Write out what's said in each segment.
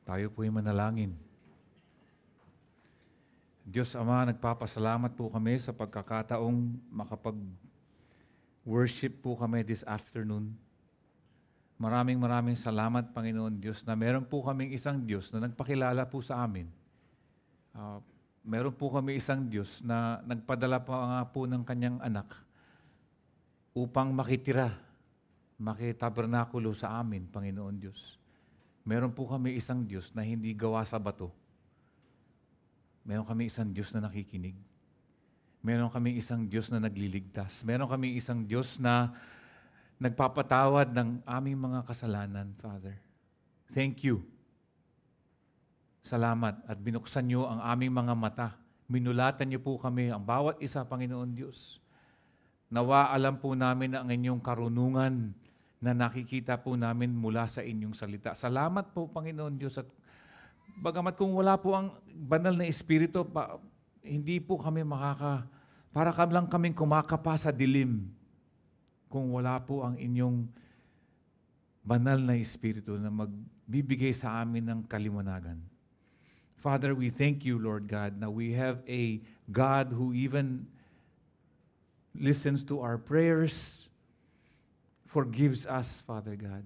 Tayo po'y manalangin. Diyos Ama, nagpapasalamat po kami sa pagkakataong makapag-worship po kami this afternoon. Maraming salamat, Panginoon Diyos, na meron po kaming isang Diyos na nagpakilala po sa amin. Meron po kami isang Diyos na nagpadala pa nga po ng kanyang anak upang makitira, makitabernakulo sa amin, Panginoon Diyos. Meron po kami isang Diyos na hindi gawa sa bato. Meron kami isang Diyos na nakikinig. Meron kami isang Diyos na nagliligtas. Meron kami isang Diyos na nagpapatawad ng aming mga kasalanan, Father. Thank you. Salamat at binuksan niyo ang aming mga mata. Minulatan niyo po kami, ang bawat isa, Panginoon Diyos. Nawa alam po namin ang inyong karunungan na nakikita po namin mula sa inyong salita. Salamat po, Panginoon Diyos. At bagamat kung wala po ang banal na Espiritu, hindi po kami para lang kaming kumakapa sa dilim kung wala po ang inyong banal na Espiritu na magbibigay sa amin ng kaliwanagan. Father, we thank you, Lord God, na we have a God who even listens to our prayers, forgives us, Father God.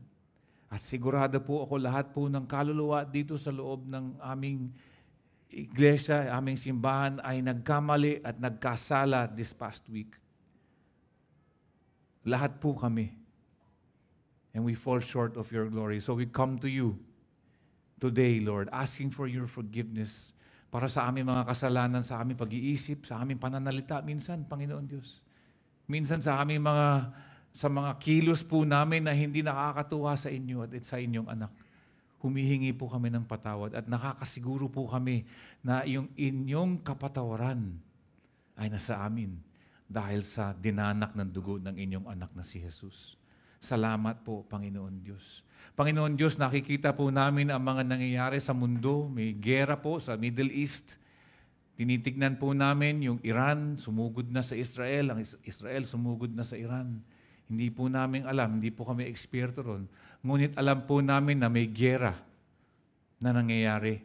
At sigurado po ako lahat po ng kaluluwa dito sa loob ng aming iglesia, aming simbahan ay nagkamali at nagkasala this past week. Lahat po kami. And we fall short of your glory. So we come to you today, Lord, asking for your forgiveness para sa aming mga kasalanan, sa aming pag-iisip, sa aming pananalita minsan, Panginoon Diyos. Minsan sa aming mga kilos po namin na hindi nakakatuwa sa inyo at sa inyong anak. Humihingi po kami ng patawad at nakakasiguro po kami na yung inyong kapatawaran ay nasa amin dahil sa dinanak ng dugo ng inyong anak na si Jesus. Salamat po, Panginoon Diyos. Panginoon Diyos, nakikita po namin ang mga nangyayari sa mundo. May gera po sa Middle East. Tinitignan po namin yung Iran, sumugod na sa Israel. Ang Israel, sumugod na sa Iran. Hindi po namin alam, hindi po kami eksperto ron. Ngunit alam po namin na may gera na nangyayari.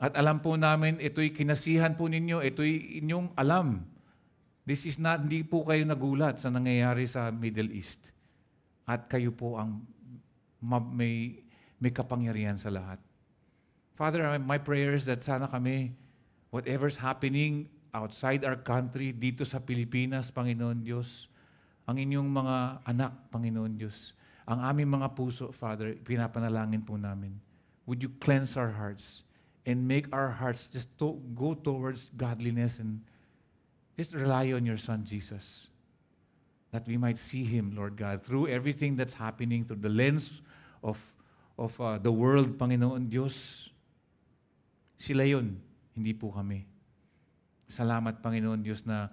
At alam po namin, ito'y kinasihan po ninyo, ito'y inyong alam. This is not, hindi po kayo nagulat sa nangyayari sa Middle East. At kayo po ang may kapangyarihan sa lahat. Father, my prayer is that sana kami, whatever's happening outside our country, dito sa Pilipinas, Panginoon Diyos, ang inyong mga anak, Panginoon Diyos, ang aming mga puso, Father, pinapanalangin po namin. Would you cleanse our hearts and make our hearts just go towards godliness and just rely on your Son, Jesus, that we might see Him, Lord God, through everything that's happening, through the lens of the world, Panginoon Diyos. Sila yun, hindi po kami. Salamat, Panginoon Diyos, na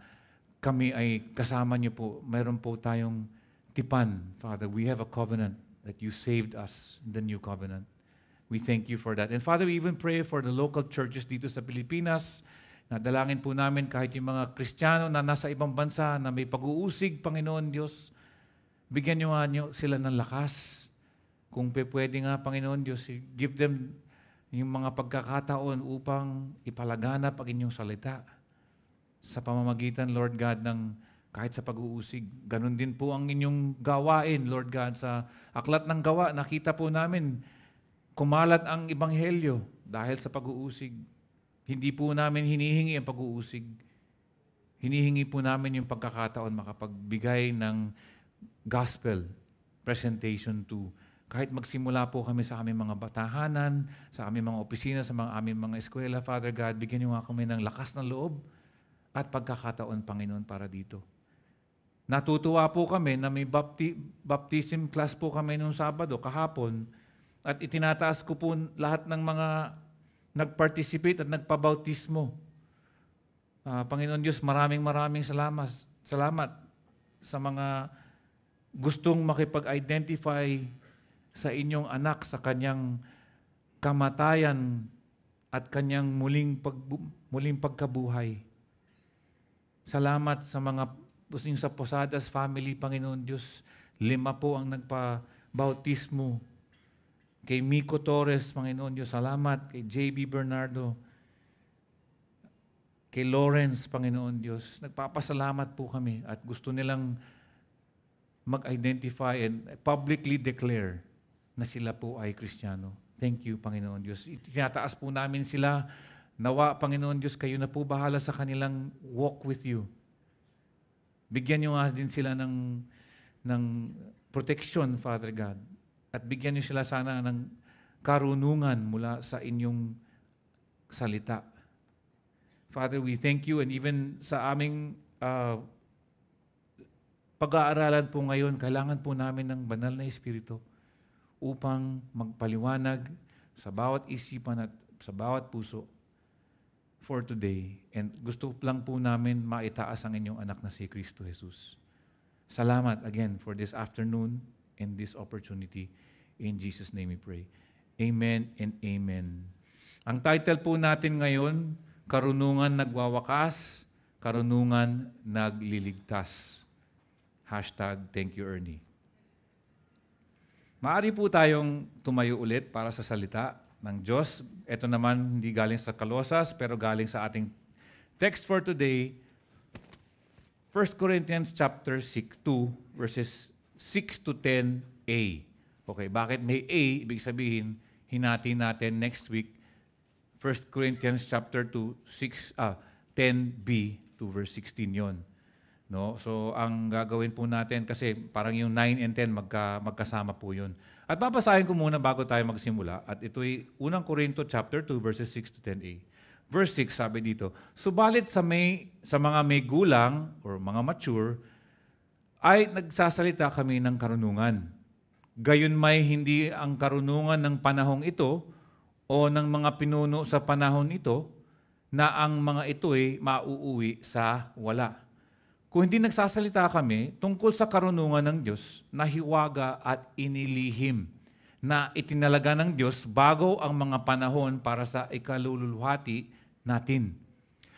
kami ay kasama niyo po. Meron po tayong tipan, Father. We have a covenant that you saved us, the new covenant. We thank you for that. And Father, we even pray for the local churches dito sa Pilipinas. Nadalangin po namin kahit yung mga Kristiyano na nasa ibang bansa na may pag-uusig, Panginoon Diyos, bigyan niyo nga niyo sila ng lakas. Kung pwede nga, Panginoon Diyos, give them yung mga pagkakataon upang ipalaganap ang inyong salita sa pamamagitan, Lord God, ng kahit sa pag-uusig. Ganon din po ang inyong gawain, Lord God, sa aklat ng gawa. Nakita po namin, kumalat ang ebanghelyo dahil sa pag-uusig. Hindi po namin hinihingi ang pag-uusig. Hinihingi po namin yung pagkakataon makapagbigay ng gospel presentation to kahit magsimula po kami sa aming mga batahanan, sa aming mga opisina, sa aming mga eskwela, Father God, bigyan niyo nga kami ng lakas ng loob at pagkakataon, Panginoon, para dito. Natutuwa po kami na may baptism class po kami nung Sabado, kahapon, at itinataas ko po lahat ng mga nag-participate at nagpabautismo. Panginoon Diyos, maraming salamat sa mga gustong makipag-identify sa inyong anak sa kanyang kamatayan at kanyang muling pagkabuhay. Salamat sa mga sa Posadas family, Panginoon Diyos. 5 po ang nagpa-bautismo Kay Miko Torres, Panginoon Diyos, salamat. Kay J.B. Bernardo, kay Lawrence, Panginoon Diyos, nagpapasalamat po kami at gusto nilang mag-identify and publicly declare na sila po ay Kristiyano. Thank you, Panginoon Diyos. Tinataas po namin sila. Nawa, Panginoon Diyos, kayo na po bahala sa kanilang walk with you. Bigyan niyo nga din sila ng protection, Father God. At bigyan niyo sila sana ng karunungan mula sa inyong salita. Father, we thank you, and even sa aming pag-aaralan po ngayon, kailangan po namin ng banal na Espiritu upang magpaliwanag sa bawat isipan at sa bawat puso for today. And gusto lang po namin maitaas ang inyong anak na si Kristo Jesus. Salamat again for this afternoon and this opportunity. In Jesus' name we pray. Amen and amen. Ang title po natin ngayon, Karunungan Nagwawakas, Karunungan Nagliligtas. #Thank you, Ernie. Maaari po tayong tumayo ulit para sa salita ng Diyos. Ito naman hindi galing sa Kolosas, pero galing sa ating text for today, 1 Corinthians chapter 2, verses 6 to 10a. Okay, bakit may A? Ibig sabihin, hinati natin next week, 1 Corinthians chapter 2, 10b to verse 16 yon. No? So, ang gagawin po natin, kasi parang yung 9 and 10, magkasama po yun. At babasahin ko muna bago tayo magsimula. At ito'y 1 Corinto chapter 2, verses 6 to 10a. Verse 6, sabi dito, subalit sa mga may gulang, or mga mature, ay nagsasalita kami ng karunungan. Gayon may hindi ang karunungan ng panahong ito, o ng mga pinuno sa panahon ito, na ang mga ito'y mauuwi sa wala. Kung hindi nagsasalita kami tungkol sa karunungan ng Diyos na hiwaga at inilihim na itinalaga ng Diyos bago ang mga panahon para sa ikaluluhati natin.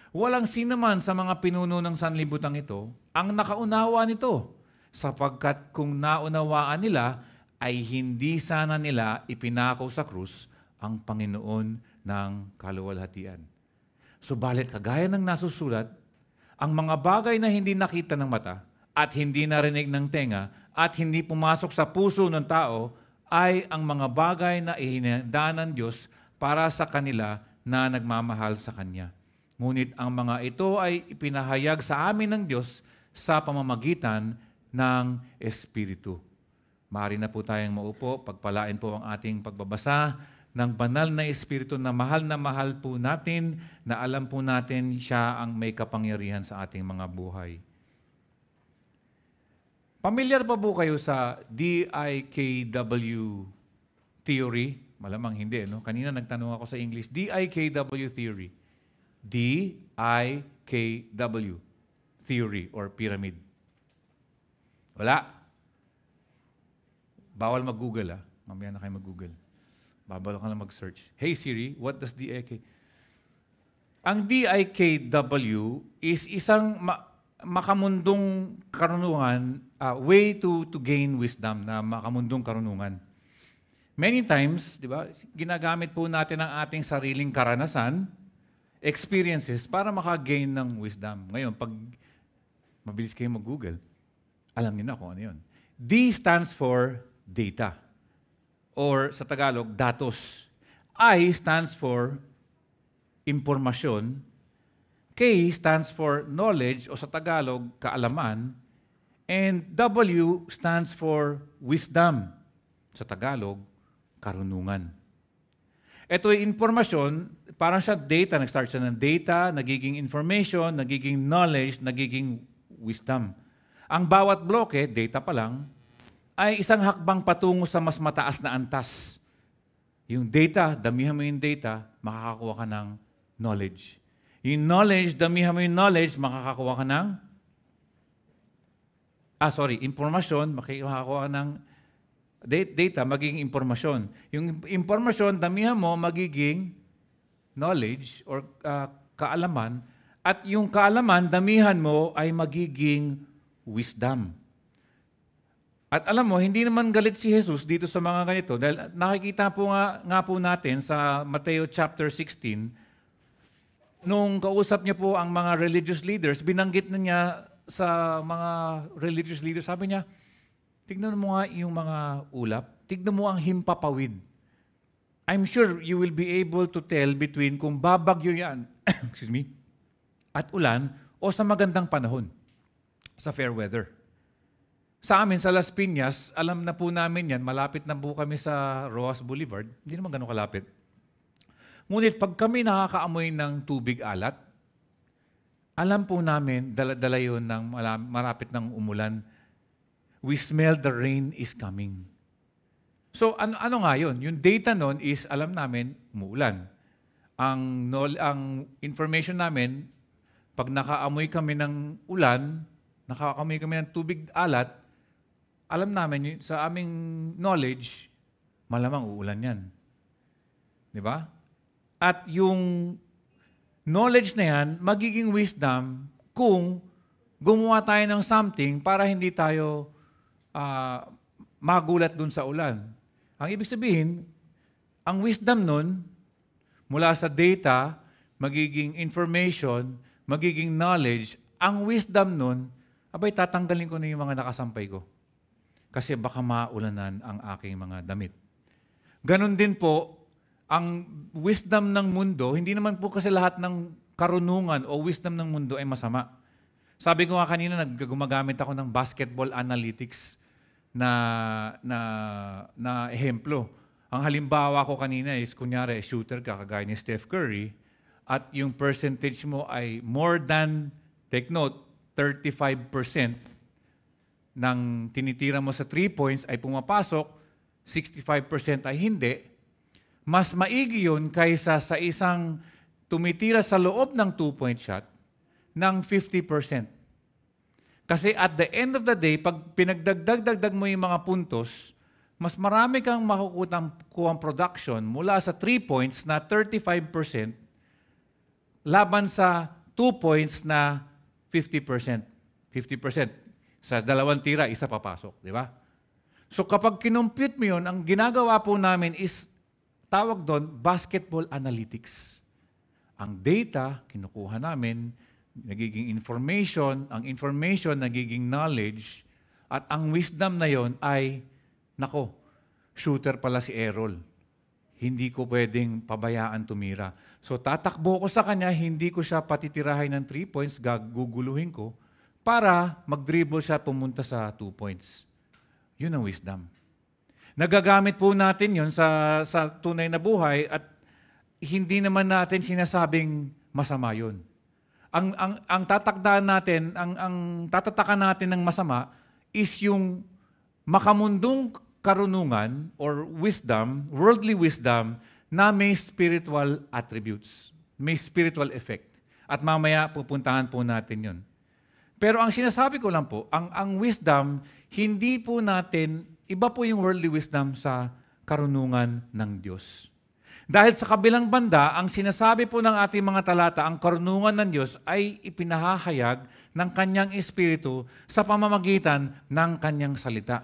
Walang sinaman sa mga pinuno ng sanlibutan ito ang nakaunawa nito, sapagkat kung naunawaan nila ay hindi sana nila ipinako sa krus ang Panginoon ng kaluwalhatian. Subalit kagaya ng nasusulat, ang mga bagay na hindi nakita ng mata at hindi narinig ng tenga at hindi pumasok sa puso ng tao ay ang mga bagay na ihinanda ng Diyos para sa kanila na nagmamahal sa Kanya. Ngunit ang mga ito ay ipinahayag sa amin ng Diyos sa pamamagitan ng Espiritu. Maaari na po tayong maupo, pagpalain po ang ating pagbabasa ng banal na Espiritu na mahal po natin, na alam po natin siya ang may kapangyarihan sa ating mga buhay. Pamilyar pa po kayo sa DIKW theory? Malamang hindi, no? Kanina nagtanong ako sa English. DIKW theory. DIKW theory or pyramid. Wala. Bawal mag-Google, Mamaya na kayo mag-Google. Babalo ka lang mag-search. Hey Siri, what does DIK? Ang DIKW is isang makamundong karunungan, way to gain wisdom, na makamundong karunungan. Many times, di ba, ginagamit po natin ang ating sariling karanasan, experiences, para maka-gain ng wisdom. Ngayon, pag mabilis kayo mag-Google, alam niyo na kung ano yun. D stands for data. Or sa Tagalog, datos. I stands for impormasyon. K stands for knowledge, o sa Tagalog, kaalaman. And W stands for wisdom. Sa Tagalog, karunungan. Ito ay impormasyon, parang siya data. Nag-start siya ng data, nagiging information, nagiging knowledge, nagiging wisdom. Ang bawat bloke, data pa lang, ay isang hakbang patungo sa mas mataas na antas. Yung data, damihan mo yung data, makakakuha ka ng knowledge. Yung knowledge, damihan mo yung knowledge, makakakuha ka ng impormasyon, makakakuha ka ng data, magiging impormasyon. Yung impormasyon, damihan mo, magiging knowledge or kaalaman. At yung kaalaman, damihan mo, ay magiging wisdom. At alam mo, hindi naman galit si Jesus dito sa mga ganito dahil nakikita po nga po natin sa Mateo chapter 16, nung kausap niya po ang mga religious leaders, binanggit na niya sa mga religious leaders, sabi niya, tignan mo nga yung mga ulap, tignan mo ang himpapawid. I'm sure you will be able to tell between kung babagyo yan, excuse me, at ulan o sa magandang panahon, sa fair weather. Sa amin, sa Las Piñas, alam na po namin yan, malapit na po kami sa Roas Boulevard, hindi naman ganun kalapit. Ngunit pag kami nakakaamoy ng tubig alat, alam po namin, dala yun ng marapit ng umulan, we smell the rain is coming. So ano nga yun? Yung data nun is, alam namin, umuulan. Ang information namin, pag nakaamoy kami ng ulan, nakaamoy kami ng tubig alat, alam namin, sa aming knowledge, malamang uulan yan. Di ba? At yung knowledge na yan, magiging wisdom kung gumawa tayo ng something para hindi tayo magulat dun sa ulan. Ang ibig sabihin, ang wisdom nun, mula sa data, magiging information, magiging knowledge, ang wisdom nun, abay, tatanggalin ko na yung mga nakasampay ko. Kasi baka maulanan ang aking mga damit. Ganon din po, ang wisdom ng mundo, hindi naman po kasi lahat ng karunungan o wisdom ng mundo ay masama. Sabi ko nga kanina, gumagamit ako ng basketball analytics na ehemplo. Ang halimbawa ko kanina is, kunyari, shooter ka, kagaya ni Steph Curry, at yung percentage mo ay more than, take note, 35%, ng tinitira mo sa 3 points ay pumapasok, 65% ay hindi, mas maigi yun kaysa sa isang tumitira sa loob ng 2-point shot ng 50%. Kasi at the end of the day, pag pinagdagdag mo yung mga puntos, mas marami kang makukuha production mula sa 3 points na 35% laban sa 2 points na 50%. 50%. Sa 2 tira, isa papasok, di ba? So kapag kinumpute mo yun, ang ginagawa po namin is, tawag doon, basketball analytics. Ang data, kinukuha namin, nagiging information, ang information, nagiging knowledge, at ang wisdom na yon ay, nako, shooter pala si Errol. Hindi ko pwedeng pabayaan tumira. So tatakbo ko sa kanya, hindi ko siya patitirahin ng 3 points, guguluhin ko, para mag-dribble siya pumunta sa 2 points. Yun ang wisdom. Nagagamit po natin yun sa tunay na buhay at hindi naman natin sinasabing masama yun. Ang tatakdaan natin, ang tatatakan natin ng masama is yung makamundong karunungan or wisdom, worldly wisdom, na may spiritual attributes, may spiritual effect. At mamaya pupuntahan po natin yun. Pero ang sinasabi ko lang po, ang wisdom, hindi po natin, iba po yung worldly wisdom sa karunungan ng Diyos. Dahil sa kabilang banda, ang sinasabi po ng ating mga talata, ang karunungan ng Diyos ay ipinahahayag ng Kanyang Espiritu sa pamamagitan ng Kanyang salita.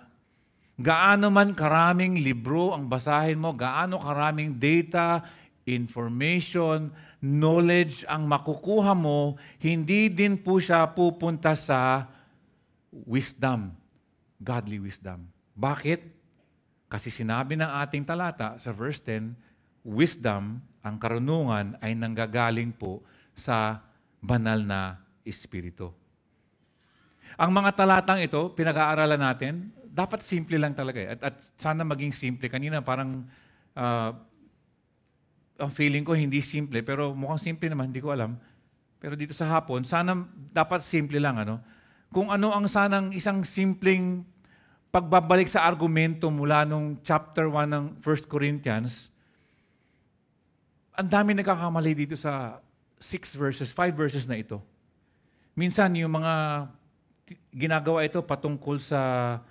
Gaano man karaming libro ang basahin mo, gaano karaming data, information, knowledge ang makukuha mo, hindi din po siya pupunta sa wisdom, godly wisdom. Bakit? Kasi sinabi ng ating talata sa verse 10, wisdom, ang karunungan, ay nanggagaling po sa banal na Espiritu. Ang mga talatang ito, pinag-aaralan natin, dapat simple lang talaga. At sana maging simple. Kanina parang ang feeling ko hindi simple, pero mukhang simple naman, hindi ko alam. Pero dito sa hapon, sana dapat simple lang. Kung ano ang sanang isang simpleng pagbabalik sa argumento mula nung chapter 1 ng 1 Corinthians, ang dami nagkakamali dito sa 5 verses na ito. Minsan, yung mga ginagawa ito patungkol sa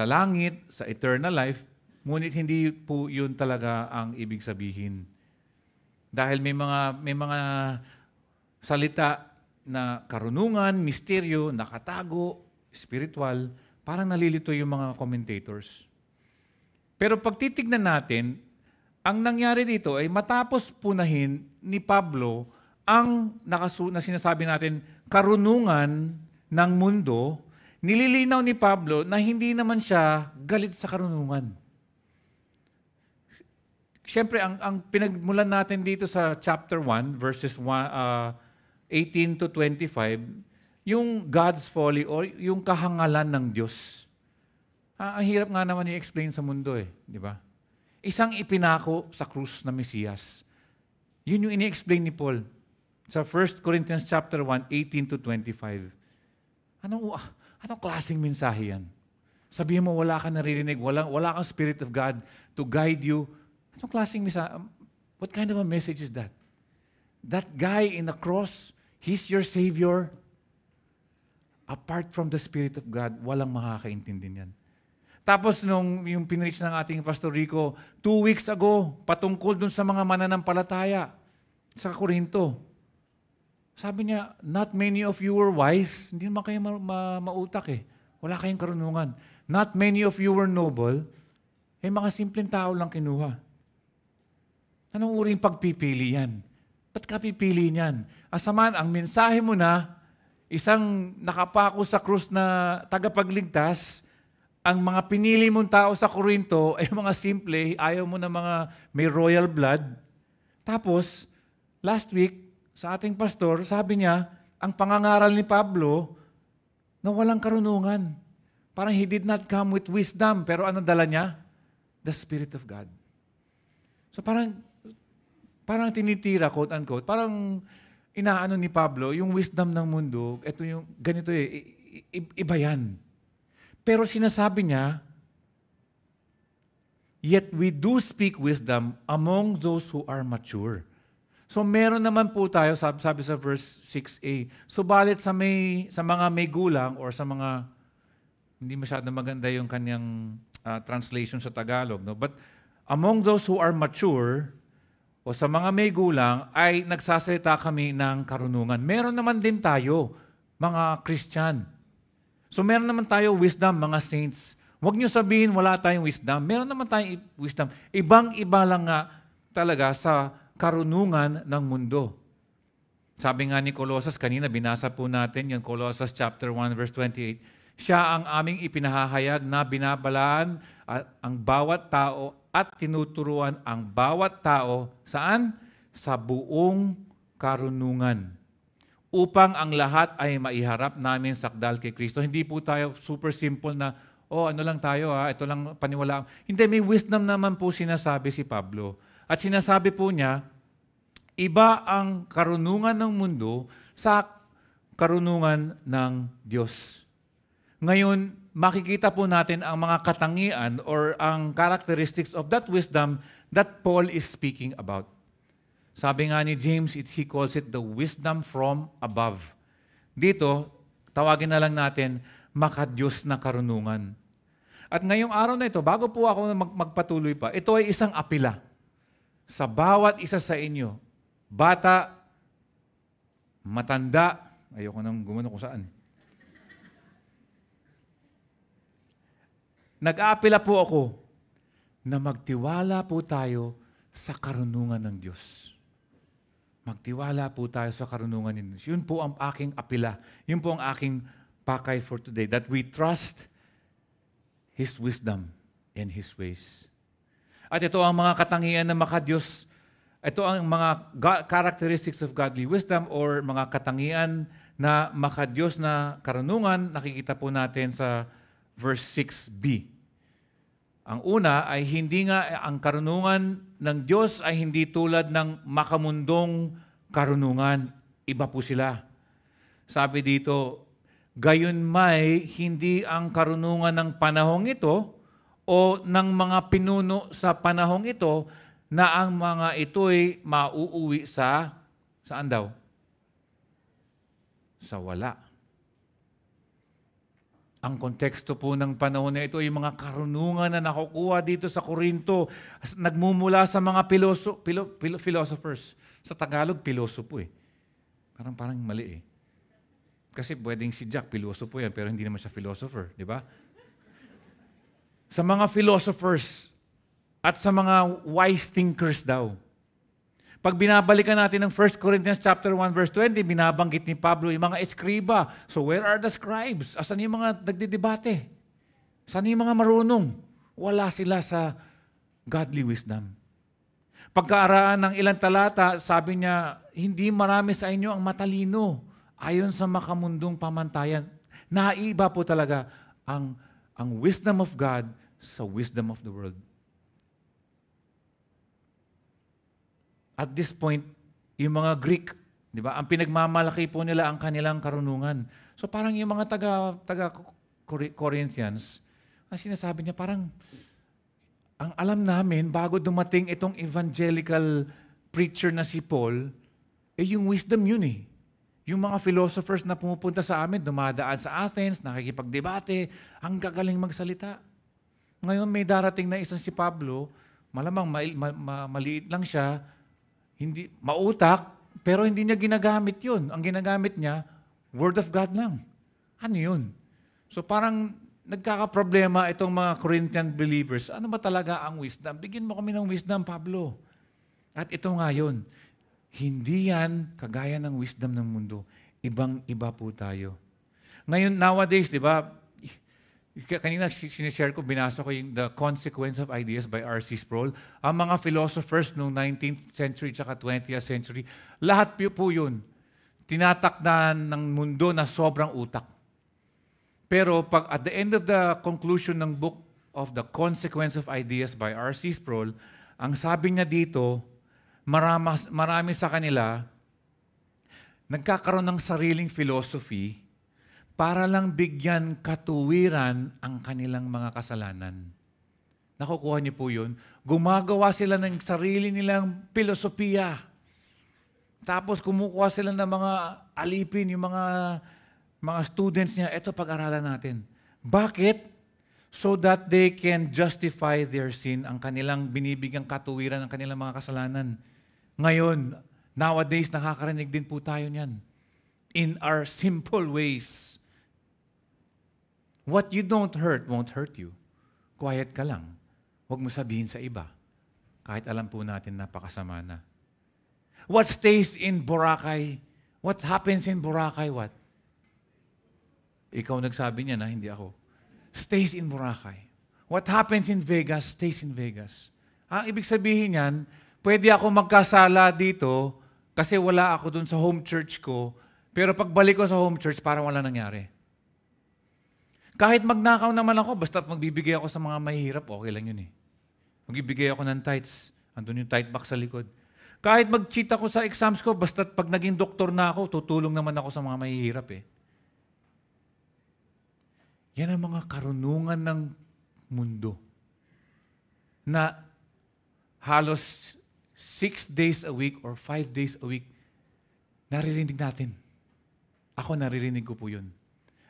langit, sa eternal life, ngunit hindi po yun talaga ang ibig sabihin. Dahil may mga salita na karunungan, misteryo, nakatago, spiritual, Parang nalilito yung mga commentators. Pero pag titignan natin, ang nangyari dito ay matapos punahin ni Pablo ang na sinasabi natin, karunungan ng mundo, nililinaw ni Pablo na hindi naman siya galit sa karunungan. Siyempre, ang pinagmulan natin dito sa chapter 1, verses 18 to 25, yung God's folly or yung kahangalan ng Diyos. Ang hirap nga naman i-explain sa mundo di ba? Isang ipinako sa krus na Mesiyas. Yun yung ini-explain ni Paul sa 1 Corinthians chapter 1, 18 to 25. Anong klaseng mensahe yan? Sabihin mo, wala ka naririnig, wala kang Spirit of God to guide you. Anong klaseng mensahe? What kind of a message is that? That guy in the cross, he's your Savior. Apart from the Spirit of God, walang makakaintindi niyan. Tapos yung pinreach ng ating Pastor Rico, 2 weeks ago, patungkol dun sa mga mananampalataya sa Corinto. Sabi niya, not many of you were wise. Hindi naman kayo mautak Wala kayong karunungan. Not many of you were noble. Mga simpleng tao lang kinuha. Anong uring pagpipili yan? Ba't ka pipili niyan? Asaman, ang mensahe mo na, isang nakapako sa krus na tagapagligtas, ang mga pinili mong tao sa Corinto ay mga simple, ayaw mo na mga may royal blood. Tapos, last week, sa ating pastor, sabi niya, ang pangangaral ni Pablo, na walang karunungan. Parang he did not come with wisdom, pero ano dala niya? The Spirit of God. So parang tinitira, quote-unquote, parang inaano ni Pablo, yung wisdom ng mundo, ito yung ganito iba yan. Pero sinasabi niya, yet we do speak wisdom among those who are mature. So meron naman po tayo, sabi sa verse 6a, subalit sa mga may gulang or sa mga, hindi masyadong maganda yung kanyang translation sa Tagalog, no? But among those who are mature, o sa mga may gulang, ay nagsasalita kami ng karunungan. Meron naman din tayo, mga Christian. So meron naman tayo wisdom, mga saints. Huwag niyo sabihin wala tayong wisdom. Meron naman tayong wisdom. Ibang-iba lang nga talaga sa karunungan ng mundo. Sabi nga ni Colossus, kanina binasa po natin yung Colossus chapter 1 verse 28, siya ang aming ipinahahayag na binabalaan ang bawat tao at tinuturuan ang bawat tao, saan? Sa buong karunungan. Upang ang lahat ay maiharap namin sakdal kay Kristo. Hindi po tayo super simple na, ano lang tayo ito lang paniwala. Hindi, may wisdom naman po sinasabi si Pablo. At sinasabi po niya, iba ang karunungan ng mundo sa karunungan ng Diyos. Ngayon, makikita po natin ang mga katangian or ang characteristics of that wisdom that Paul is speaking about. Sabi nga ni James, he calls it the wisdom from above. Dito, tawagin na lang natin, makadiyos na karunungan. At ngayong araw na ito, bago po ako magpatuloy pa, ito ay isang apila sa bawat isa sa inyo. Bata, matanda, ayoko nang gumano kung saan. Nag-aapila po ako na magtiwala po tayo sa karunungan ng Diyos. Magtiwala po tayo sa karunungan ng Diyos. Yun po ang aking apila. Yun po ang aking pakay for today. That we trust His wisdom and His ways. At ito ang mga katangian na makadiyos. Ito ang mga characteristics of godly wisdom or mga katangian na makadiyos na karunungan. Nakikita po natin sa verse 6b. Ang una ay hindi nga ang karunungan ng Diyos ay hindi tulad ng makamundong karunungan. Iba po sila. Sabi dito, gayon may hindi ang karunungan ng panahong ito o ng mga pinuno sa panahong ito na ang mga ito'y mauuwi saan daw? Sa wala. Ang konteksto po ng panahon na ito ay mga karunungan na nakukuha dito sa Corinto. Nagmumula sa mga philosophers. Sa Tagalog, pilosopo Parang mali Kasi pwedeng si Jack, pilosopo yan, pero hindi naman siya philosopher, di ba? sa mga philosophers at sa mga wise thinkers daw. Pag binabalikan natin ng 1 Corinthians chapter 1 verse 20, binabanggit ni Pablo yung mga eskriba. So where are the scribes? Asan yung mga nagdidebate? Saan yung mga marunong? Wala sila sa godly wisdom. Pagkaaraan ng ilang talata, sabi niya, hindi marami sa inyo ang matalino ayon sa makamundong pamantayan. Naiba po talaga ang wisdom of God sa wisdom of the world. At this point, yung mga Greek, di ba, ang pinagmamalaki po nila ang kanilang karunungan. So parang yung mga taga Corinthians, ang sinasabi niya parang, ang alam namin, bago dumating itong evangelical preacher na si Paul, yung wisdom yun eh. Yung mga philosophers na pumupunta sa amin, dumadaan sa Athens, nakikipagdebate, ang gagaling magsalita. Ngayon may darating na isang si Pablo, malamang maliit lang siya, hindi mautak, pero hindi niya ginagamit yun. Ang ginagamit niya, Word of God lang. Ano yun? So parang nagkakaproblema itong mga Corinthian believers. Ano ba talaga ang wisdom? Bigyan mo kami ng wisdom, Pablo. At ito nga yun. Hindi yan kagaya ng wisdom ng mundo. Ibang-iba po tayo. Ngayon, nowadays, di ba, kanina sinishare ko, binasa ko yung The Consequence of Ideas by R.C. Sproul. Ang mga philosophers noong 19th century at 20th century, lahat po yun, tinatakdan ng mundo na sobrang utak. Pero pag at the end of the conclusion ng book of The Consequence of Ideas by R.C. Sproul, ang sabi niya dito, marami sa kanila nagkakaroon ng sariling philosophy para lang bigyan katuwiran ang kanilang mga kasalanan. Nakukuha niyo po yun? Gumagawa sila ng sarili nilang filosofiya. Tapos kumukuha sila ng mga alipin, yung mga students niya, eto pag-aralan natin. Bakit? So that they can justify their sin, ang kanilang binibigyang katuwiran ng kanilang mga kasalanan. Ngayon, nowadays, nakakarinig din po tayo niyan. In our simple ways. What you don't hurt won't hurt you. Quiet ka lang. Huwag mo sabihin sa iba. Kahit alam po natin napakasama na. What stays in Boracay? What happens in Boracay? What? Ikaw nagsabi niya na, hindi ako. Stays in Boracay. What happens in Vegas, stays in Vegas. Ang ibig sabihin niyan, pwede ako magkasala dito kasi wala ako dun sa home church ko, pero pagbalik ko sa home church, parang wala nangyari. Kahit magnakaw naman ako, basta magbibigay ako sa mga mahihirap, okay lang yun eh. Magbibigay ako ng tithes, andun yung tithe box sa likod. Kahit mag-cheat ako sa exams ko, basta pag naging doktor na ako, tutulong naman ako sa mga mahihirap eh. Yan ang mga karunungan ng mundo na halos 6 days a week or 5 days a week, naririnig natin. Ako naririnig ko po yun.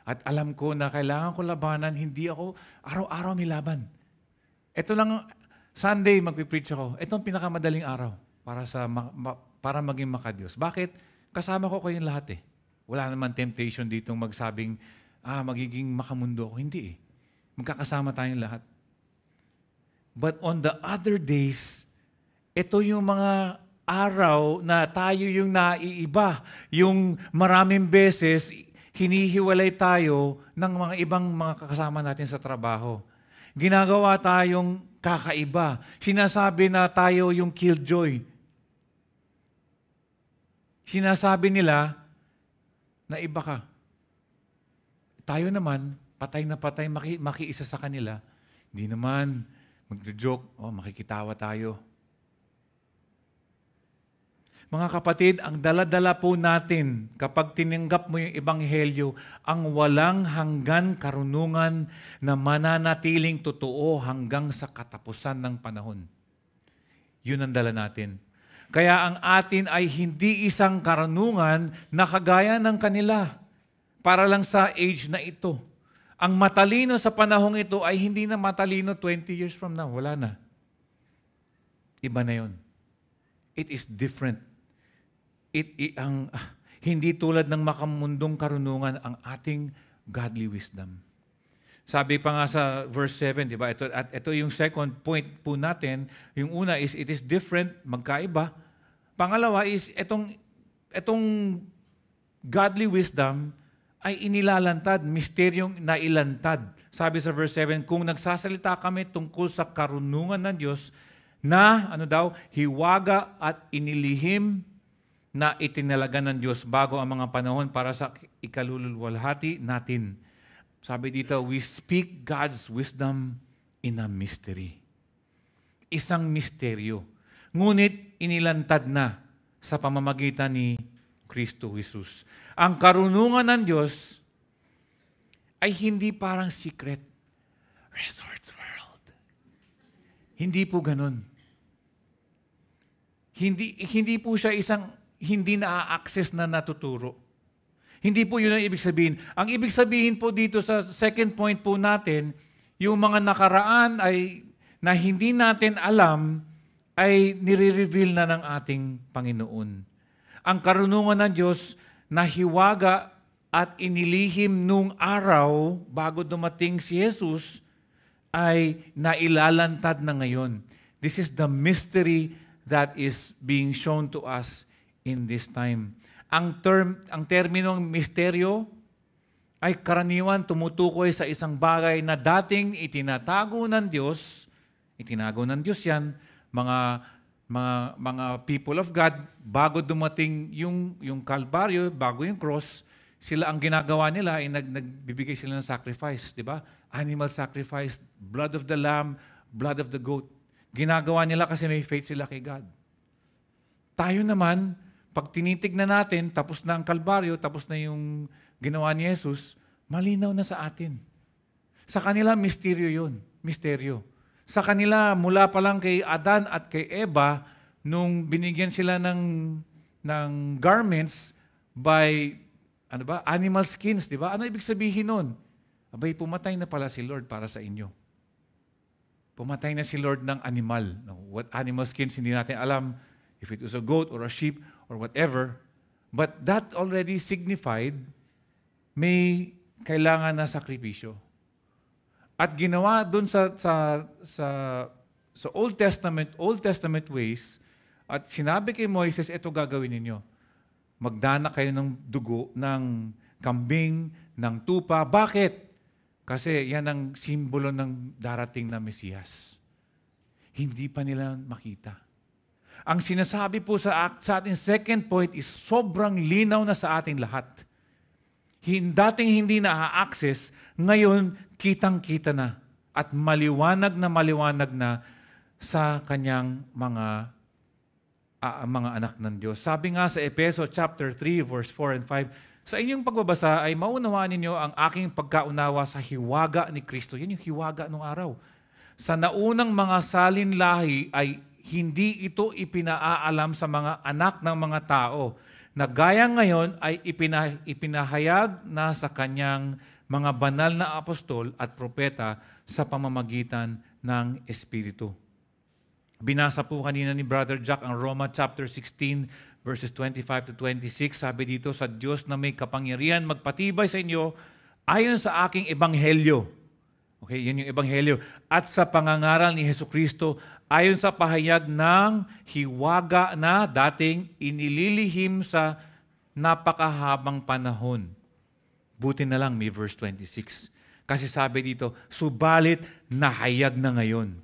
At alam ko na kailangan ko labanan, hindi ako araw-araw may laban. Ito lang, Sunday magpipreach ako. Ito ang pinakamadaling araw para maging makadiyos. Bakit? Kasama ko kayong lahat eh. Wala naman temptation ditong magsabing, magiging makamundo ako. Hindi eh. Magkakasama tayong lahat. But on the other days, ito yung mga araw na tayo yung naiiba. Yung maraming beses, hinihiwalay tayo ng mga ibang mga kasama natin sa trabaho. Ginagawa tayong kakaiba. Sinasabi na tayo yung killjoy. Sinasabi nila na iba ka. Tayo naman, patay na patay, makiisa sa kanila. Hindi naman, mag-joke, makikitawa tayo. Mga kapatid, ang dala-dala po natin kapag tinanggap mo yung Ebanghelyo, ang walang hanggan karunungan na mananatiling totoo hanggang sa katapusan ng panahon. Yun ang dala natin. Kaya ang atin ay hindi isang karunungan na kagaya ng kanila para lang sa age na ito. Ang matalino sa panahong ito ay hindi na matalino 20 years from now. Wala na. Iba na yun. It is different. Hindi tulad ng makamundong karunungan ang ating godly wisdom. Sabi pa nga sa verse 7, di ba? Ito yung second point po natin. Yung una is, it is different, magkaiba. Pangalawa is, itong godly wisdom ay inilalantad, misteryong nailantad. Sabi sa verse 7, kung nagsasalita kami tungkol sa karunungan ng Diyos na, hiwaga at inilihim na itinalaga ng Diyos bago ang mga panahon para sa ikaluluwalhati natin. Sabi dito, we speak God's wisdom in a mystery. Isang misteryo. Ngunit inilantad na sa pamamagitan ni Kristo Jesus. Ang karunungan ng Diyos ay hindi parang secret. Resorts World. Hindi po ganun. Hindi po siya isang hindi na-access na natuturo. Hindi po yun ang ibig sabihin. Ang ibig sabihin po dito sa second point po natin, yung mga nakaraan ay na hindi natin alam ay nire-reveal na ng ating Panginoon. Ang karunungan ng Diyos na hiwaga at inilihim nung araw bago dumating si Jesus ay nailalantad na ngayon. This is the mystery that is being shown to us in this time. Ang terminong misteryo ay karaniwan tumutukoy sa isang bagay na dating itinatago ng Diyos. Itinago ng Diyos yan, mga people of God, bago dumating yung Kalbaryo, bago yung cross, sila ang ginagawa nila ay nagbibigay sila ng sacrifice, di ba? Animal sacrifice, blood of the lamb, blood of the goat. Ginagawa nila kasi may faith sila kay God. Tayo naman, pag tinitignan natin, tapos na ang Kalbaryo, tapos na yung ginawa ni Jesus, malinaw na sa atin. Sa kanila, misteryo yun. Misteryo. Sa kanila, mula pa lang kay Adan at kay Eva, nung binigyan sila ng garments by animal skins, di ba? Ano ibig sabihin nun? Abay, pumatay na pala si Lord para sa inyo. Pumatay na si Lord ng animal. What animal skins, hindi natin alam. If it was a goat or a sheep or whatever. But that already signified may kailangan na sakripisyo. At ginawa doon sa Old Testament ways, at sinabi kay Moises, ito gagawin ninyo. Magdana kayo ng dugo, ng kambing, ng tupa. Bakit? Kasi yan ang simbolo ng darating na Mesiyas. Hindi pa nila makita. Ang sinasabi po sa ating second point is sobrang linaw na sa ating lahat. Dating hindi na-access, ngayon kitang-kita na at maliwanag na sa kanyang mga anak ng Diyos. Sabi nga sa Efeso chapter 3 verse 4 and 5, sa inyong pagbabasa ay maunawaan ninyo ang aking pagkaunawa sa hiwaga ni Kristo. Yan yung hiwaga nung araw. Sa naunang mga salinlahi ay hindi ito ipinaalam sa mga anak ng mga tao na gaya ngayon ay ipinahayag na sa kanyang mga banal na apostol at propeta sa pamamagitan ng Espiritu. Binasa po kanina ni Brother Jack ang Roma chapter 16 verses 25 to 26. Sabi dito, sa Diyos na may kapangyarihan magpatibay sa inyo ayon sa aking ebanghelyo. Okay, yun yung ebanghelyo. At sa pangangaral ni Hesukristo ayon sa pahayag ng hiwaga na dating inililihim sa napakahabang panahon. Buti na lang may verse 26. Kasi sabi dito, subalit nahayag na ngayon.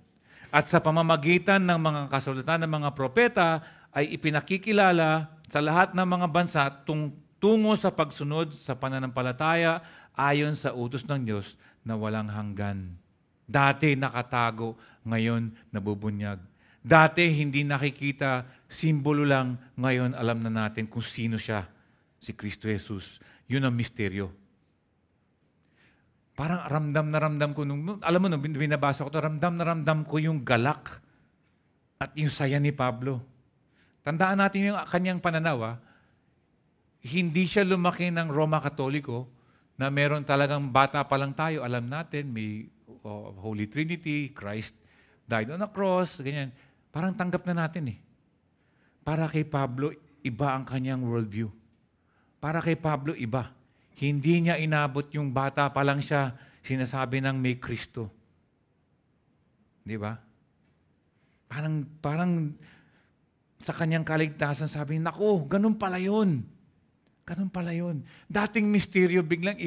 At sa pamamagitan ng mga kasulatan ng mga propeta ay ipinakikilala sa lahat ng mga bansa tungo sa pagsunod sa pananampalataya ayon sa utos ng Diyos na walang hanggan. Dati nakatago, ngayon nabubunyag. Dati hindi nakikita, simbolo lang, ngayon alam na natin kung sino siya, si Kristo Jesus. Yun ang misteryo. Parang ramdam ko, alam mo, nung binabasa ko ito, ramdam ko yung galak at yung saya ni Pablo. Tandaan natin yung kanyang pananaw. Hindi siya lumaki ng Roma Katoliko na meron talagang bata pa lang tayo, alam natin, may Holy Trinity, Christ died on a cross, ganyan. Parang tanggap na natin eh. Para kay Pablo, iba ang kanyang worldview. Para kay Pablo, iba. Hindi niya inabot yung bata pa lang siya, sinasabi ng may Kristo. Di ba? Parang sa kanyang kaligtasan sabi, naku, ganun pala yun. Ganun pala yun. Dating misteryo biglang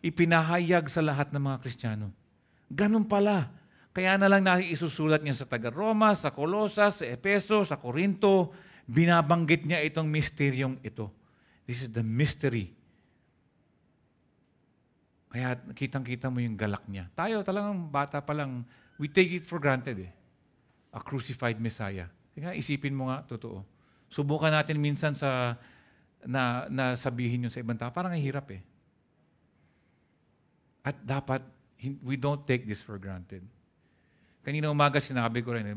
ipinahayag sa lahat ng mga Kristiyano. Ganun pala. Kaya na lang isusulat niya sa taga-Roma, sa Colosas, sa Efeso, sa Corinto, binabanggit niya itong misteryong ito. This is the mystery. Kaya kitang-kita mo yung galak niya. Tayo talagang bata pa lang, we take it for granted eh. A crucified Messiah. Kaya isipin mo nga, totoo. Subukan natin minsan na sabihin yun sa ibang tao. Parang hirap eh. At dapat, we don't take this for granted. Kanina umaga sinabi ko rin,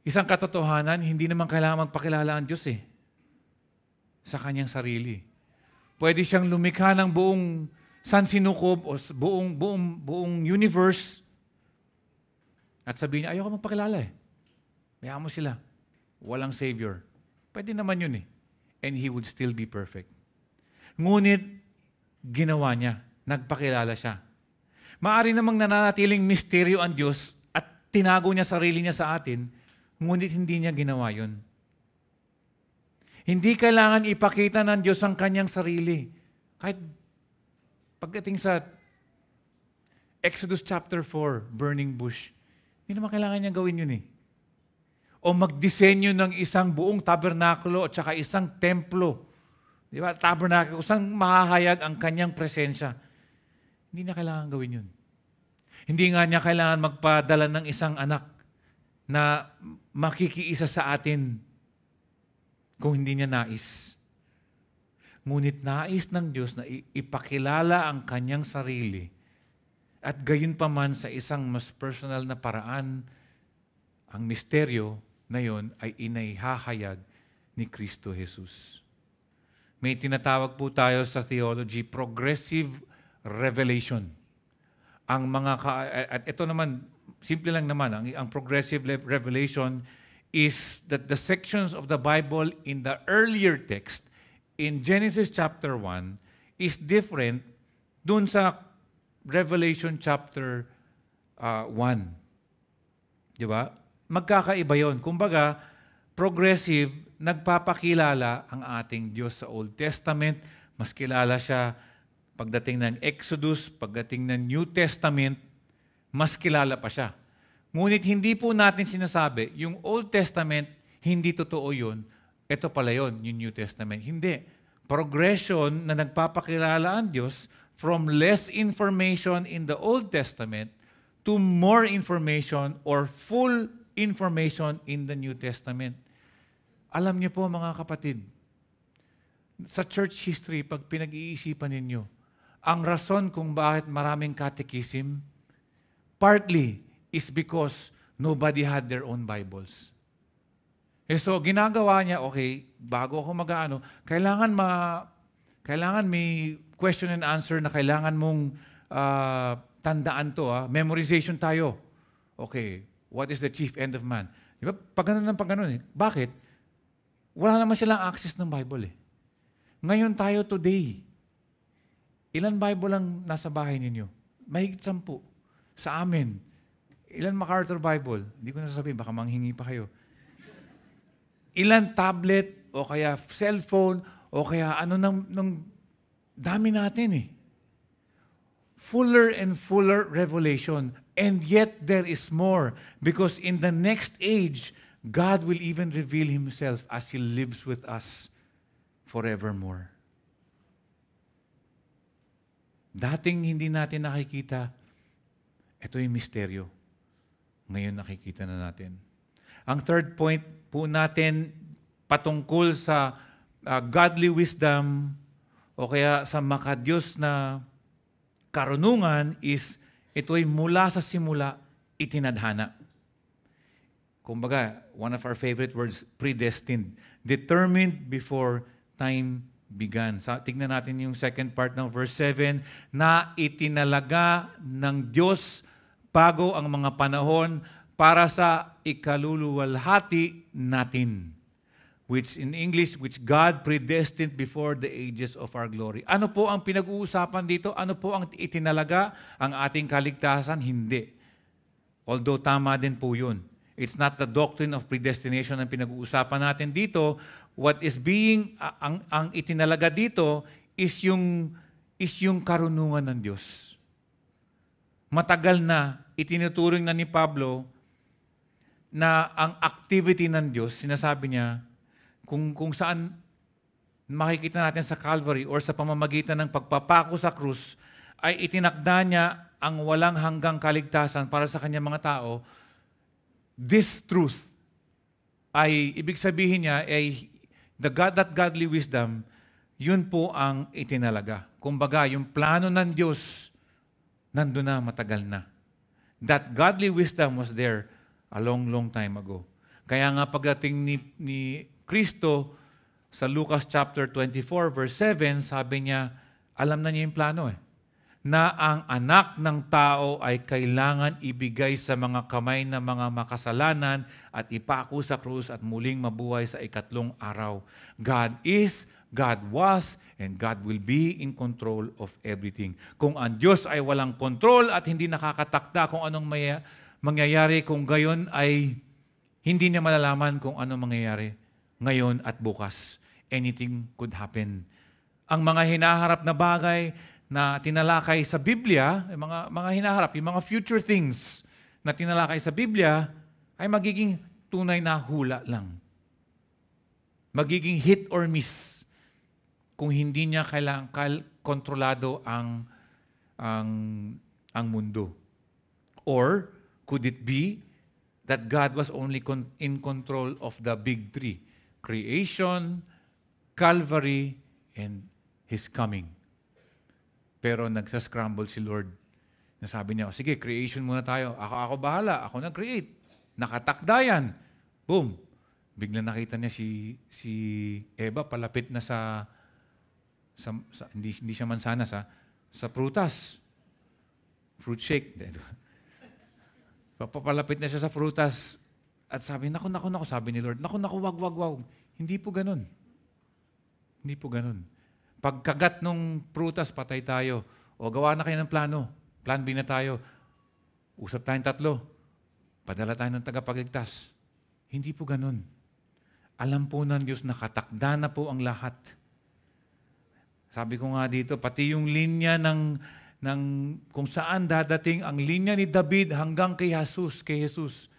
isang katotohanan, hindi naman kailangan magpakilala ang Diyos eh. Sa kanyang sarili. Pwede siyang lumikha ng buong sansinukob o buong universe at sabihin niya, ayoko magpakilala eh. Bayaan mo sila. Walang Savior. Pwede naman yun eh. And He would still be perfect. Ngunit, ginawa niya. Nagpakilala siya. Maaari namang nananatiling misteryo ang Diyos at tinago niya sarili niya sa atin, ngunit hindi niya ginawa yun. Hindi kailangan ipakita ng Diyos ang kanyang sarili. Kahit pagdating sa Exodus chapter 4, burning bush, hindi naman kailangan niya gawin yun eh. O magdisenyo ng isang buong tabernakulo at saka isang templo. Di ba? Tabernakulo, kusang mahahayag ang kanyang presensya. Hindi na kailangan gawin yun. Hindi nga niya kailangan magpadala ng isang anak na makikiisa sa atin kung hindi niya nais. Ngunit nais ng Diyos na ipakilala ang kanyang sarili at gayon pa man sa isang mas personal na paraan, ang misteryo na yon ay inaihahayag ni Kristo Jesus. May tinatawag po tayo sa theology, progressive revelation. At ito naman, simple lang naman, ang progressive revelation is that the sections of the Bible in the earlier text, in Genesis chapter 1, is different dun sa Revelation chapter 1. Di ba? Magkakaiba yun. Kumbaga, progressive, nagpapakilala ang ating Diyos sa Old Testament. Mas kilala siya pagdating ng Exodus, pagdating ng New Testament, mas kilala pa siya. Ngunit hindi po natin sinasabi, yung Old Testament, hindi totoo yun. Ito pala yun, yung New Testament. Hindi. Progression na nagpapakilala ang Diyos from less information in the Old Testament to more information or full information in the New Testament. Alam niyo po mga kapatid, sa church history, pag pinag-iisipan ninyo, ang rason kung bakit maraming catechism, partly is because nobody had their own Bibles. So, ginagawa niya, okay, bago ako mag-ano, kailangan may question and answer na kailangan mong tandaan to. Memorization tayo. Okay, what is the chief end of man? Di ba? Pag ganun eh. Bakit? Wala naman silang access ng Bible eh. Ngayon tayo today, ilan Bible ang nasa bahay ninyo? Mahigit 10. Sa amin, ilan MacArthur Bible? Hindi ko nasasabihin, baka manghingi pa kayo. Ilan tablet, o kaya cellphone, o kaya ano ng dami natin eh. Fuller and fuller revelation. And yet there is more. Because in the next age, God will even reveal Himself as He lives with us forevermore. Dating hindi natin nakikita, ito yung misteryo. Ngayon nakikita na natin. Ang third point po natin patungkol sa godly wisdom o kaya sa makadiyos na karunungan is ito'y mula sa simula itinadhana. Kumbaga, one of our favorite words, predestined. Determined before time began. Tignan natin yung second part ng verse 7, na itinalaga ng Diyos bago ang mga panahon para sa ikaluluwalhati natin. which in English, which God predestined before the ages of our glory. Ano po ang pinag-uusapan dito? Ano po ang itinalaga? Ang ating kaligtasan? Hindi. Although tama din po yun. It's not the doctrine of predestination ang pinag-uusapan natin dito. What is being, ang itinalaga dito is yung karunungan ng Diyos. Matagal na itinuturing na ni Pablo na ang activity ng Diyos, sinasabi niya, kung saan makikita natin sa Calvary or sa pamamagitan ng pagpapako sa krus, ay itinakda niya ang walang hanggang kaligtasan para sa kanyang mga tao. This truth ay, ibig sabihin niya, ay that godly wisdom, yun po ang itinalaga. Kumbaga, yung plano ng Diyos, nandun na, matagal na. That godly wisdom was there a long, long time ago. Kaya nga pagdating ni Kristo sa Lucas chapter 24 verse 7, sabi niya, alam na niya yung plano na ang anak ng tao ay kailangan ibigay sa mga kamay ng mga makasalanan at ipako sa krus at muling mabuhay sa ikatlong araw. God is, God was, and God will be in control of everything. Kung ang Diyos ay walang control at hindi nakakatakda kung anong mangyayari, kung gayon ay hindi niya malalaman kung anong mangyayari ngayon at bukas. Anything could happen. Ang mga hinaharap na bagay na tinalakay sa Biblia, mga hinaharap, yung mga future things na tinalakay sa Biblia, ay magiging tunay na hula lang. Magiging hit or miss kung hindi niya kailangan kontrolado ang mundo. Or could it be that God was only in control of the big three? Creation, Calvary, and His coming. Pero nagsascramble si Lord. Nasabi niya, sige, creation muna tayo. Ako bahala. Ako nag-create. Nakatakda yan. Boom. Bigla nakita niya si Eva palapit na sa hindi siya mansanas, sa prutas. Fruit shake. Papalapit na siya sa prutas at sabi, naku, sabi ni Lord, naku, wag. Hindi po ganun. Hindi po ganun. Pagkagat nung prutas, patay tayo. O gawa na kayo ng plano. Plan B na tayo. Usap tayong tatlo. Padala tayo ng tagapagligtas. Hindi po ganun. Alam po ng Diyos na katakda na po ang lahat. Sabi ko nga dito, pati yung linya ng kung saan dadating ang linya ni David hanggang kay Jesus.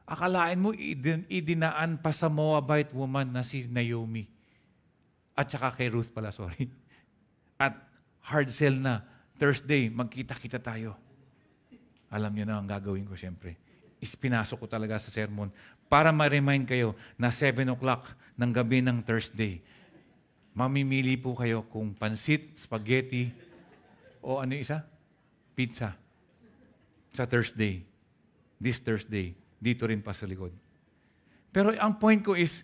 Akalain mo, idinaan pa sa Moabite woman na si Naomi. At saka kay Ruth pala, sorry. At hard sell na. Thursday, magkita-kita tayo. Alam niyo na ang gagawin ko, siyempre. Pinasok ko talaga sa sermon para ma-remind kayo na 7 o'clock ng gabi ng Thursday. Mamimili po kayo kung pansit, spaghetti, o ano isa? Pizza. Sa Thursday. This Thursday. Dito rin pa sa likod. Pero ang point ko is,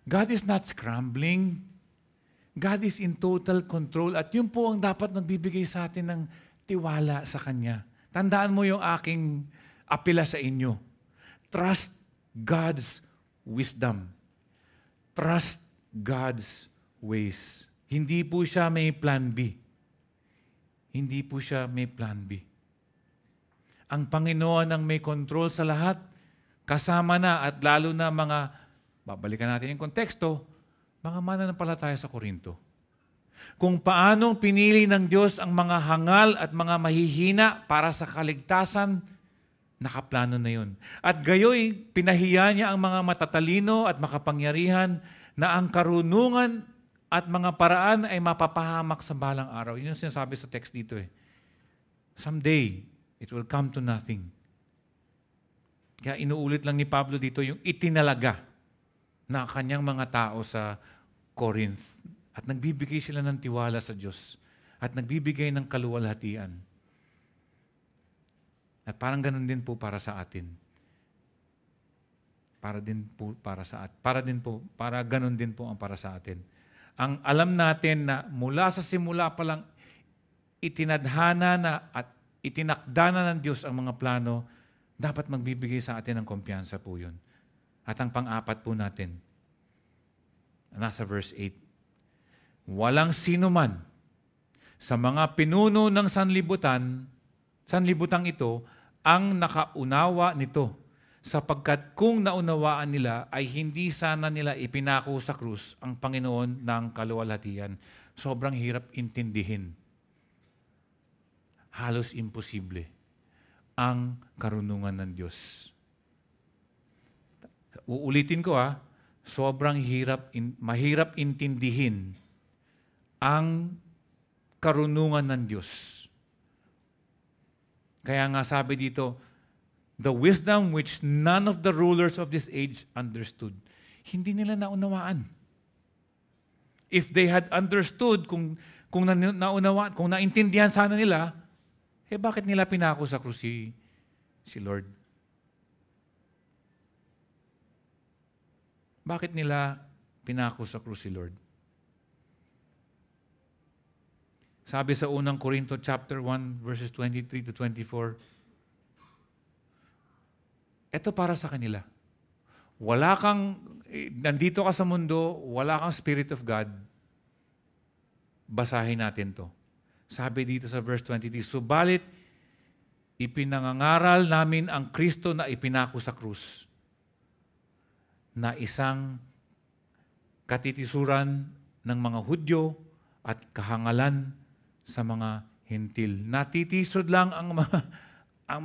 God is not scrambling. God is in total control at yun po ang dapat magbibigay sa atin ng tiwala sa Kanya. Tandaan mo yung aking apela sa inyo. Trust God's wisdom. Trust God's ways. Hindi po siya may plan B. Hindi po siya may plan B. Ang Panginoon ang may control sa lahat, kasama na at lalo na mga, babalikan natin yung konteksto, mga mananampalataya sa Korinto. Kung paanong pinili ng Diyos ang mga hangal at mga mahihina para sa kaligtasan, nakaplano na yun. At gayoy, pinahiya niya ang mga matatalino at makapangyarihan na ang karunungan at mga paraan ay mapapahamak sa balang araw. Yun yung sinasabi sa text dito . Someday, it will come to nothing. Kaya inuulit lang ni Pablo dito yung itinalaga na kanyang mga tao sa Corinth. At nagbibigay sila ng tiwala sa Diyos. At nagbibigay ng kaluwalhatian. At parang ganun din po para sa atin. Para ganun din po ang para sa atin. Ang alam natin na mula sa simula pa lang itinadhana na at itinakda na ng Diyos ang mga plano, dapat magbibigay sa atin ng kumpiyansa po yun. At ang pang-apat po natin, Nasa verse 8. Walang sino man sa mga pinuno ng sanlibutang ito ang nakaunawa nito, sapagkat kung naunawaan nila ay hindi sana nila ipinako sa krus ang Panginoon ng kaluwalhatian. Sobrang hirap intindihin. Halos imposible ang karunungan ng Diyos. Uulitin ko sobrang mahirap intindihin ang karunungan ng Diyos. Kaya nga sabi dito, the wisdom which none of the rulers of this age understood. Hindi nila naunawaan. If they had understood, kung naunawaan, kung naintindihan sana nila, bakit nila pinako sa krus si Lord? Bakit nila pinako sa krus si Lord? Sabi sa unang Korinto chapter 1 verses 23 to 24, ito para sa kanila. Nandito ka sa mundo, wala kang Spirit of God, basahin natin to. Sabi dito sa verse 23, subalit ipinangangaral namin ang Kristo na ipinako sa krus, na isang katitisuran ng mga Hudyo at kahangalan sa mga Hentil. Natitisod lang ang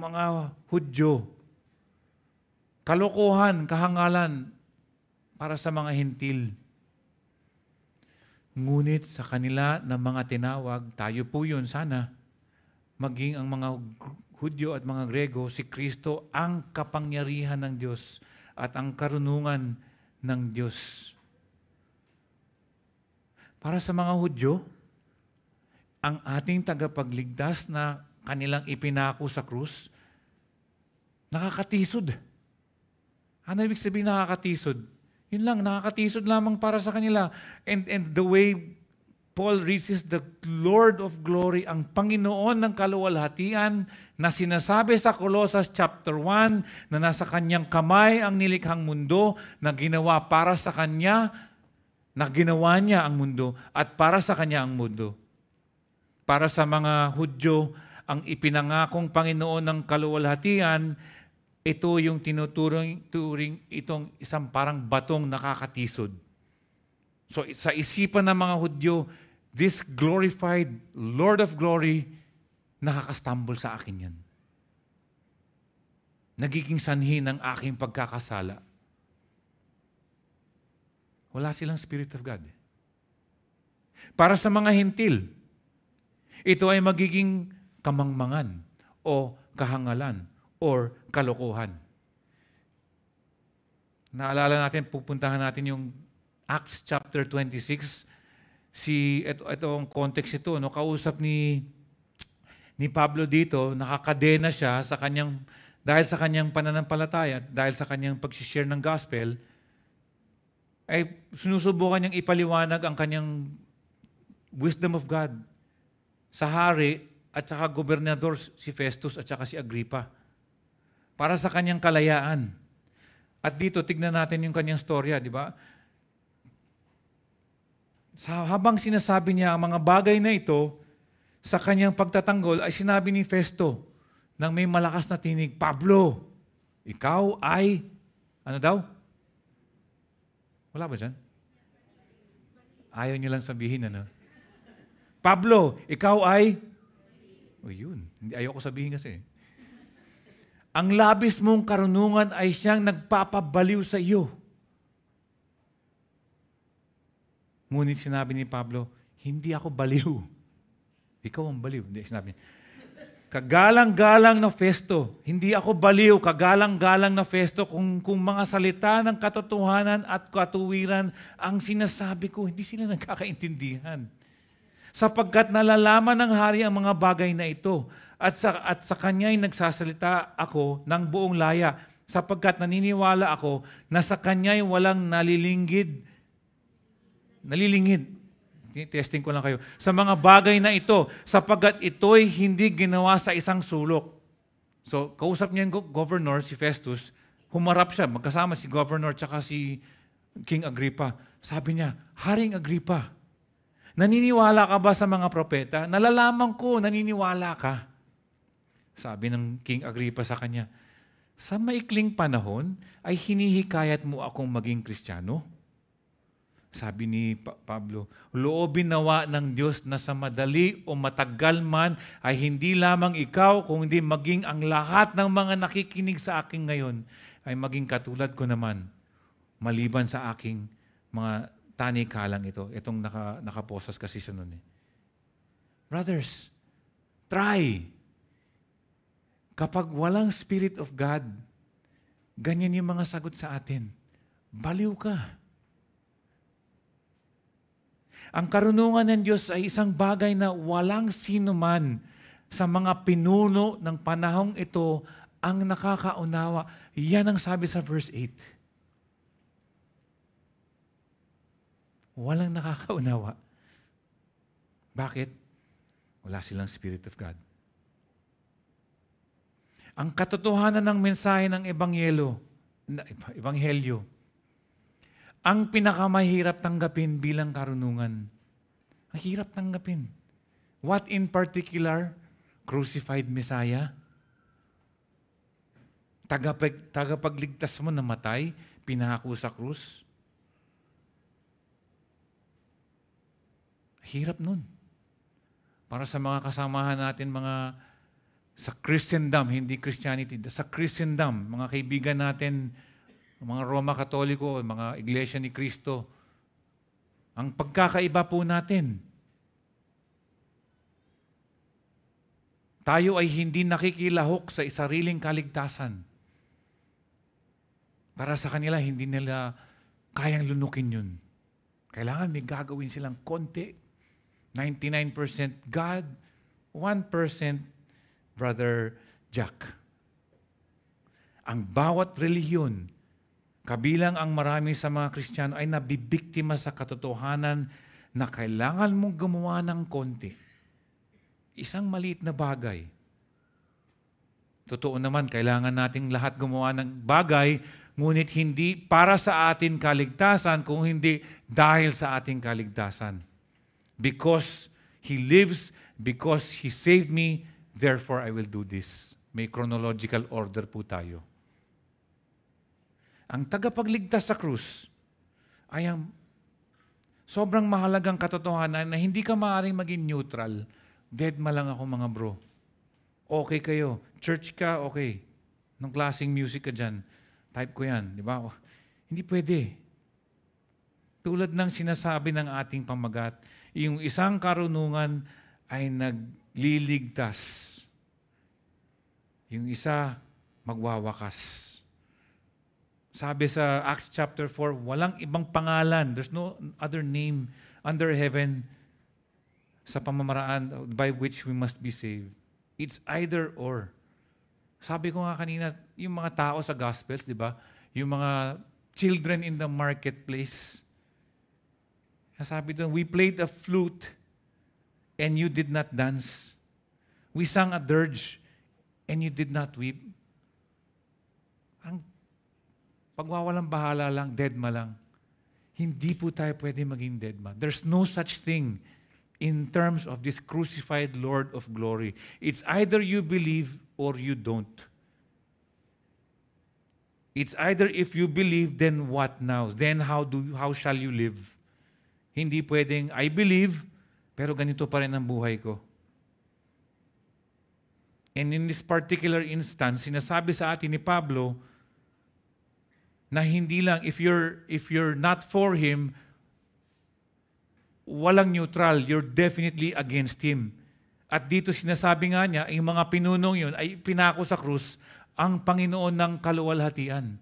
mga Hudyo. Kalokohan, kahangalan para sa mga Hentil. Ngunit sa kanila na mga tinawag, tayo po yun sana, maging ang mga Hudyo at mga Grego, si Kristo ang kapangyarihan ng Diyos at ang karunungan ng Diyos. Para sa mga Hudyo, ang ating tagapagligtas na kanilang ipinako sa krus, nakakatisod. Ano ibig sabihin nakakatisod? Yun lang, nakakatisod lamang para sa kanila. And the way Paul reaches the Lord of glory, ang Panginoon ng kaluwalhatian, na sinasabi sa Colossus chapter 1, na nasa kanyang kamay ang nilikhang mundo, na ginawa para sa kanya, na ginawa niya ang mundo, at para sa kanya ang mundo. Para sa mga Hudyo, ang ipinangakong Panginoon ng kaluwalhatian, ito yung tinuturing itong isang parang batong nakakatisod. So sa isipan ng mga Hudyo, this glorified Lord of glory, nakakastumble sa akin yan. Nagiging sanhi ng aking pagkakasala. Wala silang Spirit of God. Para sa mga Hentil, ito ay magiging kamangmangan o kahangalan or kalokohan. Naalala natin, pupuntahan natin yung Acts chapter 26. Ito ang context ito. No? Kausap ni Pablo dito, nakakadena siya dahil sa kanyang pananampalataya, dahil sa kanyang pag-share ng gospel, ay sinusubukan niyang ipaliwanag ang kanyang wisdom of God sa hari at saka gobernador si Festus at saka si Agrippa para sa kanyang kalayaan. At dito, tignan natin yung kanyang storya, di ba? Habang sinasabi niya ang mga bagay na ito, sa kanyang pagtatanggol, ay sinabi ni Festo nang may malakas na tinig, Pablo, ikaw ay, ano daw? Wala ba dyan? Ayaw niyo lang sabihin, ano? Pablo, ikaw ay, yun, ayoko sabihin kasi. Ang labis mong karunungan ay siyang nagpapabaliw sa iyo. Ngunit sinabi ni Pablo, hindi ako baliw. Ikaw ang baliw. Hindi, sinabi niya. Kagalang-galang na Festo. Hindi ako baliw. Kagalang-galang na Festo. Kung mga salita ng katotohanan at katuwiran ang sinasabi ko, hindi sila nagkakaintindihan. Sapagkat nalalaman ng hari ang mga bagay na ito. At sa kanya'y nagsasalita ako ng buong laya, sapagkat naniniwala ako na sa kanya'y walang nalilingid. Testing ko lang kayo. Sa mga bagay na ito, sapagkat ito'y hindi ginawa sa isang sulok. So, kausap niya yung governor, si Festus, humarap siya, magkasama si governor tsaka si King Agrippa. Sabi niya, Haring Agrippa, naniniwala ka ba sa mga propeta? Nalalaman ko, naniniwala ka. Sabi ng King Agrippa sa kanya, sa maikling panahon ay hinihikayat mo akong maging Kristiyano? Sabi ni Pablo, loobin nawa ng Diyos na sa madali o matagal man ay hindi lamang ikaw, kundi maging ang lahat ng mga nakikinig sa akin ngayon ay maging katulad ko naman, maliban sa aking mga tanikalang ito. Itong nakaposas kasi siya nun. Brothers, try. Kapag walang Spirit of God, ganyan yung mga sagot sa atin. Baliw ka. Ang karunungan ng Diyos ay isang bagay na walang sino man sa mga pinuno ng panahong ito ang nakakaunawa. Yan ang sabi sa verse 8. Walang nakakaunawa. Bakit? Wala silang Spirit of God. Ang katotohanan ng mensahe ng Ebanghelyo, ang pinakamahirap tanggapin bilang karunungan. Ang hirap tanggapin. What in particular? Crucified Messiah? Tagapagligtas mo na matay, pinahako sa krus? Hirap nun. Para sa mga kasamahan natin, sa Christendom, hindi Christianity, sa Christendom, mga kaibigan natin, mga Roma Katoliko, mga Iglesia ni Cristo, ang pagkakaiba po natin, tayo ay hindi nakikilahok sa sariling kaligtasan. Para sa kanila, hindi nila kayang lunukin yun. Kailangan may gagawin silang konti. 99% God, 1% Brother Jack. Ang bawat relihiyon, kabilang ang marami sa mga Kristiyano ay nabibiktima sa katotohanan na kailangan mong gumawa ng konti. Isang maliit na bagay. Totoo naman, kailangan nating lahat gumawa ng bagay, ngunit hindi para sa ating kaligtasan, kung hindi dahil sa ating kaligtasan. Because He lives, because He saved me, therefore I will do this. May chronological order po tayo. Ang tagapagligtas sa krus ay ang sobrang mahalagang katotohanan na hindi ka maaaring maging neutral. Dead ma lang ako mga bro. Okay kayo. Church ka, okay. Nung klaseng music ka dyan, type ko yan. Di ba? Hindi pwede. Tulad ng sinasabi ng ating pamagat, yung isang karunungan ay nagliligtas. Yung isa, magwawakas. Sabi sa Acts chapter 4, walang ibang pangalan. There's no other name under heaven sa pamamaraan by which we must be saved. It's either or. Sabi ko nga kanina, yung mga tao sa Gospels, di ba? Yung mga children in the marketplace. Sabi doon, we played a flute and you did not dance. We sang a dirge and you did not weep. Ang pagwawalang bahala lang, deadma lang. Hindi po tayo pwede maging deadma. There's no such thing in terms of this crucified Lord of glory. It's either you believe or you don't. It's either if you believe, then what now? Then how shall you live? Hindi pwedeng, I believe, pero ganito pa rin ang buhay ko. And in this particular instance, sinasabi sa atin ni Pablo, na hindi lang, if you're not for Him, walang neutral, you're definitely against Him. At dito sinasabi nga niya, yung mga pinunong yun ay pinako sa krus ang Panginoon ng kaluwalhatian.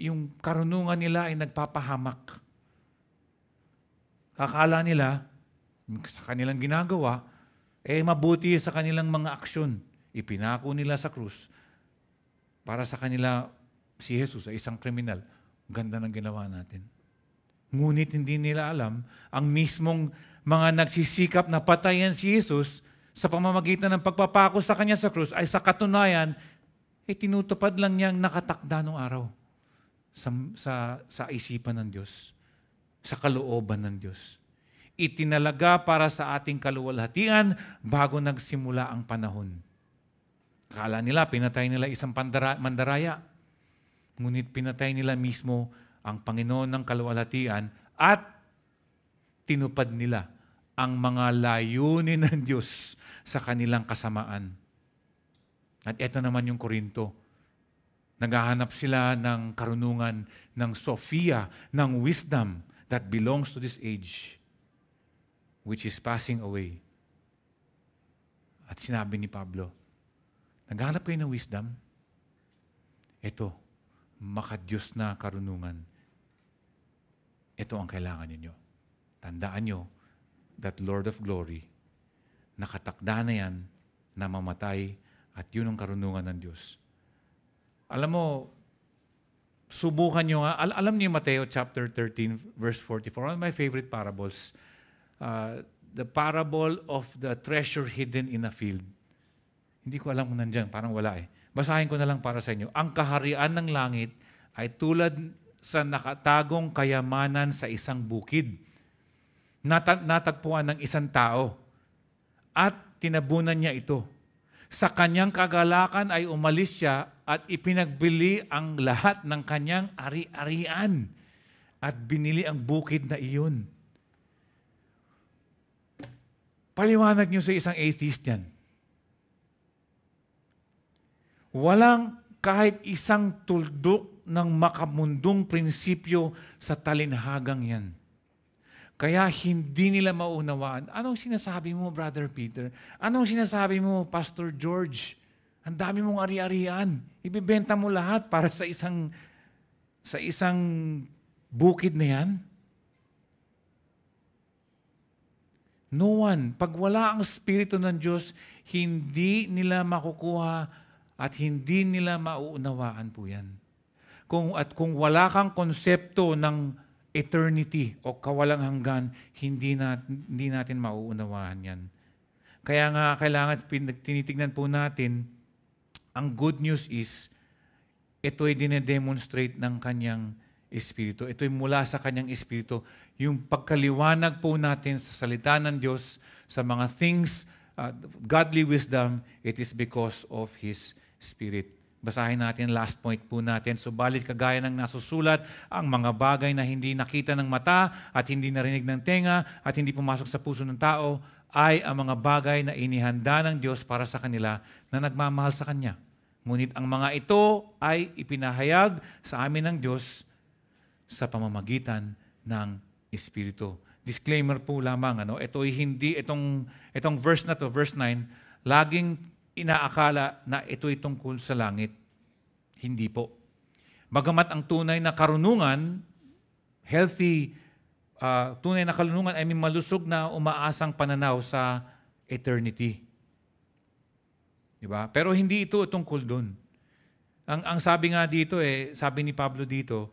Yung karunungan nila ay nagpapahamak. Akala nila, sa kanilang ginagawa, mabuti sa kanilang mga aksyon. Ipinako nila sa krus. Para sa kanila, si Jesus ay isang kriminal. Ganda ng ginawa natin. Ngunit hindi nila alam, ang mismong mga nagsisikap na patayan si Jesus sa pamamagitan ng pagpapako sa kanya sa krus ay sa katunayan, tinutupad lang niya ang nakatakda ng araw. sa isipan ng Diyos, sa kalooban ng Diyos. Itinalaga para sa ating kaluwalhatian bago nagsimula ang panahon. Akala nila, pinatay nila isang mandaraya. Ngunit pinatay nila mismo ang Panginoon ng kaluwalhatian at tinupad nila ang mga layunin ng Diyos sa kanilang kasamaan. At ito naman yung Korinto. Naghahanap sila ng karunungan, ng Sophia, ng wisdom that belongs to this age, which is passing away. At sinabi ni Pablo, naghahanap kayo ng wisdom? Ito, makadiyos na karunungan. Ito ang kailangan ninyo. Tandaan nyo that Lord of Glory, nakatakda na yan na mamatay at yun ang karunungan ng Diyos. Alam mo, subukan nyo nga, alam niyo Mateo chapter 13, verse 44, one of my favorite parables, the parable of the treasure hidden in a field. Hindi ko alam kung nandyan, parang wala eh. Basahin ko na lang para sa inyo. Ang kaharian ng langit ay tulad sa nakatagong kayamanan sa isang bukid. Natagpuan ng isang tao at tinabunan niya ito. Sa kanyang kagalakan ay umalis siya at ipinagbili ang lahat ng kanyang ari-arian at binili ang bukid na iyon. Paliwanag niyo sa isang atheist yan. Walang kahit isang tuldok ng makamundong prinsipyo sa talinhagang yan. Kaya hindi nila maunawaan. Anong sinasabi mo, Brother Peter? Anong sinasabi mo, Pastor George? Ang dami mong ari-arian. Ibibenta mo lahat para sa isang bukid na yan? No one. Pag wala ang Espiritu ng Diyos, hindi nila makukuha at hindi nila mauunawaan po yan. Kung wala kang konsepto ng eternity o kawalang hanggan, hindi natin mauunawaan yan. Kaya nga, kailangan tinitignan po natin, ang good news is, ito'y dinedemonstrate ng kanyang Espiritu. Ito'y mula sa kanyang Espiritu. Yung pagkaliwanag po natin sa salita ng Diyos, sa mga things, godly wisdom, it is because of His Spirit. Basahin natin, last point po natin. Subalit kagaya ng nasusulat, ang mga bagay na hindi nakita ng mata at hindi narinig ng tenga at hindi pumasok sa puso ng tao ay ang mga bagay na inihanda ng Diyos para sa kanila na nagmamahal sa Kanya. Ngunit ang mga ito ay ipinahayag sa amin ng Diyos sa pamamagitan ng Espiritu. Disclaimer po lamang, itong verse na to, verse 9, laging inaakala na ito'y tungkol sa langit. Hindi po. Bagamat ang tunay na karunungan, healthy, tunay na karunungan ay may malusog na umaasang pananaw sa eternity. Diba? Pero hindi ito tungkol dun. Ang sabi nga dito, sabi ni Pablo dito,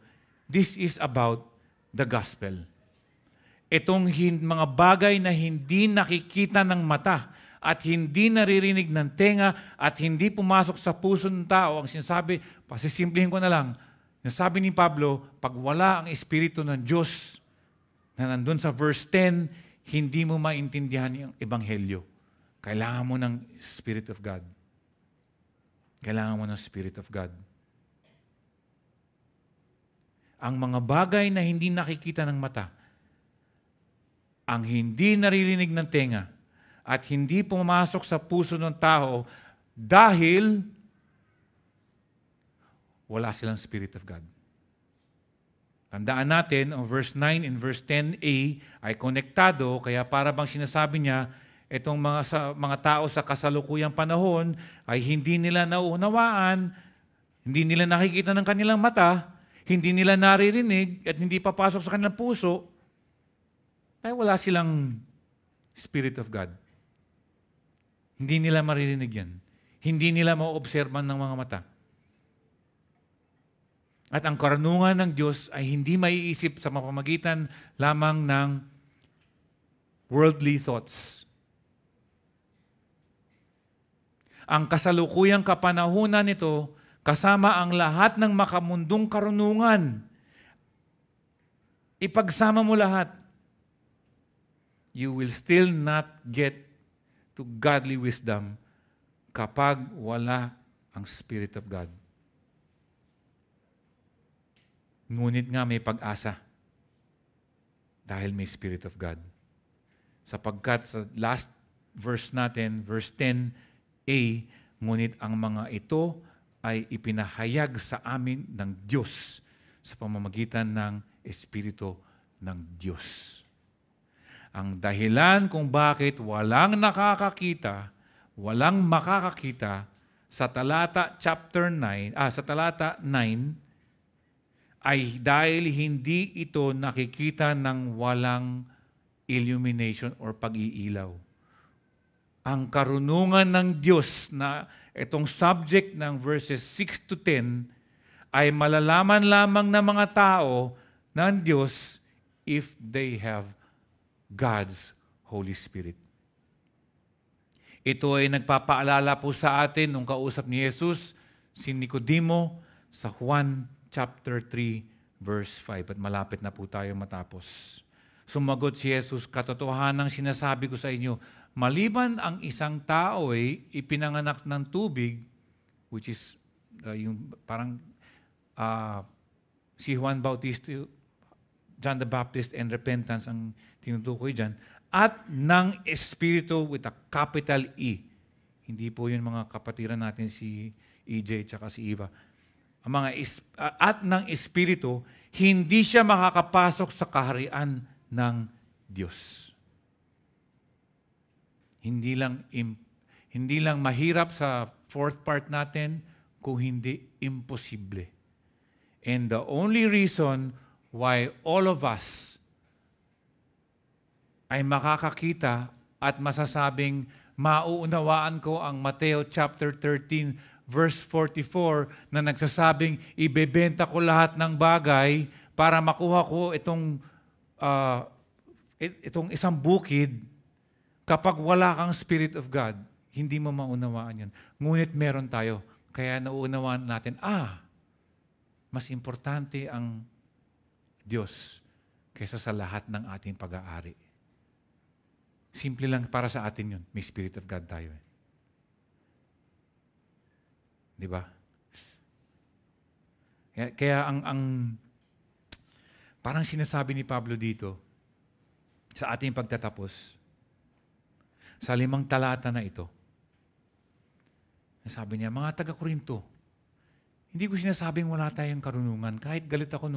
this is about the gospel. Itong mga bagay na hindi nakikita ng mata, at hindi naririnig ng tenga at hindi pumasok sa puso ng tao, ang sinasabi, pasisimplihin ko na lang, nasabi ni Pablo, pag wala ang Espiritu ng Diyos na nandun sa verse 10, hindi mo maintindihan yung Ebanghelyo. Kailangan mo ng Spirit of God. Kailangan mo ng Spirit of God. Ang mga bagay na hindi nakikita ng mata, ang hindi naririnig ng tenga, at hindi pumasok sa puso ng tao dahil wala silang Spirit of God. Tandaan natin, ang verse 9 and verse 10a ay konektado, kaya para bang sinasabi niya, itong mga tao sa kasalukuyang panahon ay hindi nila nauunawaan, hindi nila nakikita ng kanilang mata, hindi nila naririnig, at hindi papasok sa kanilang puso, ay wala silang Spirit of God. Hindi nila maririnig yan. Hindi nila maobserban ng mga mata. At ang karunungan ng Diyos ay hindi maiisip sa mapamagitan lamang ng worldly thoughts. Ang kasalukuyang kapanahunan nito, kasama ang lahat ng makamundong karunungan. Ipagsama mo lahat, you will still not get to godly wisdom kapag wala ang Spirit of God. Ngunit nga may pag-asa dahil may Spirit of God. Sapagkat sa last verse natin, verse 10a, ngunit ang mga ito ay ipinahayag sa amin ng Diyos sa pamamagitan ng Espiritu ng Diyos. Ang dahilan kung bakit walang nakakakita, walang makakakita sa talata chapter 9, sa talata 9 ay dahil hindi ito nakikita ng walang illumination or pag-iilaw. Ang karunungan ng Diyos na itong subject ng verses 6 to 10 ay malalaman lamang ng mga tao ng Diyos if they have God's Holy Spirit. Ito ay nagpapaalala po sa atin nung kausap ni Jesus, si Nicodemo, sa Juan chapter 3, verse 5. At malapit na po tayo matapos. Sumagot si Jesus, katotohanang sinasabi ko sa inyo, maliban ang isang tao ay ipinanganak ng tubig, which is yung parang si Juan Bautista, John the Baptist and repentance ang tinutukoy dyan, at ng Espiritu with a capital E. Hindi po yun mga kapatiran natin si EJ at si Eva. At ng Espiritu, hindi siya makakapasok sa kaharian ng Diyos. Hindi lang mahirap sa fourth part natin, kung hindi imposible. And the only reason why all of us ay makakakita at masasabing mauunawaan ko ang Mateo chapter 13 verse 44 na nagsasabing ibebenta ko lahat ng bagay para makuha ko itong isang bukid. Kapag wala kang Spirit of God, hindi mo maunawaan yan. Ngunit meron tayo. Kaya nauunawaan natin, mas importante ang Diyos kaysa sa lahat ng ating pag-aari. Simple lang para sa atin yun. May Spirit of God tayo. Di ba? Kaya ang parang sinasabi ni Pablo dito sa ating pagtatapos, sa 5 talata na ito, sabi niya, mga taga-Korinto, hindi ko sinasabing wala tayong karunungan. Kahit galit ako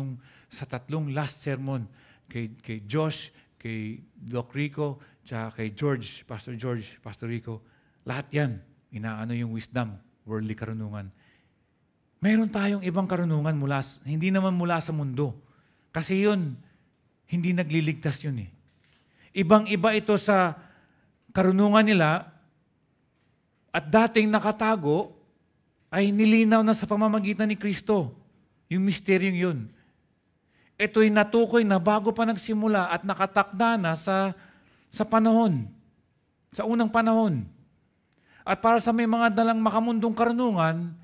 sa 3 last sermon, kay Josh, kay Doc Rico, tsaka kay George, Pastor Rico, lahat yan, inaano yung wisdom, worldly karunungan. Meron tayong ibang karunungan hindi naman mula sa mundo. Kasi yun, hindi nagliligtas yun eh. Ibang-iba ito sa karunungan nila at dating nakatago ay nilinaw na sa pamamagitan ni Kristo. Yung misteryong yun. Ito'y natukoy na bago pa nagsimula at nakatakda na sa panahon. Sa unang panahon. At para sa may mga dalang makamundong karunungan,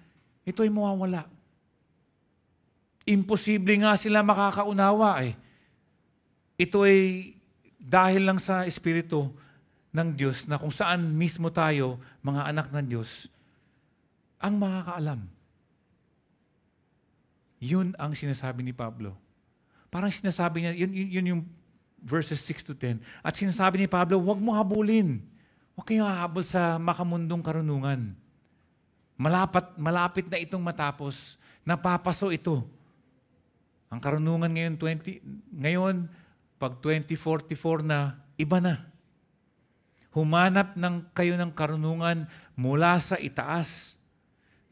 ito'y mawawala. Imposible nga sila makakaunawa eh. Ito ay dahil lang sa Espiritu ng Diyos na kung saan mismo tayo, mga anak ng Diyos, ang makakaalam. Yun ang sinasabi ni Pablo. Parang sinasabi niya, yun yung verses 6 to 10. At sinasabi ni Pablo, huwag mo habulin. Huwag kayong hahabol sa makamundong karunungan. Malapit na itong matapos. Napapaso ito. Ang karunungan ngayon, pag 2044 na, iba na. Humanap kayo ng karunungan mula sa itaas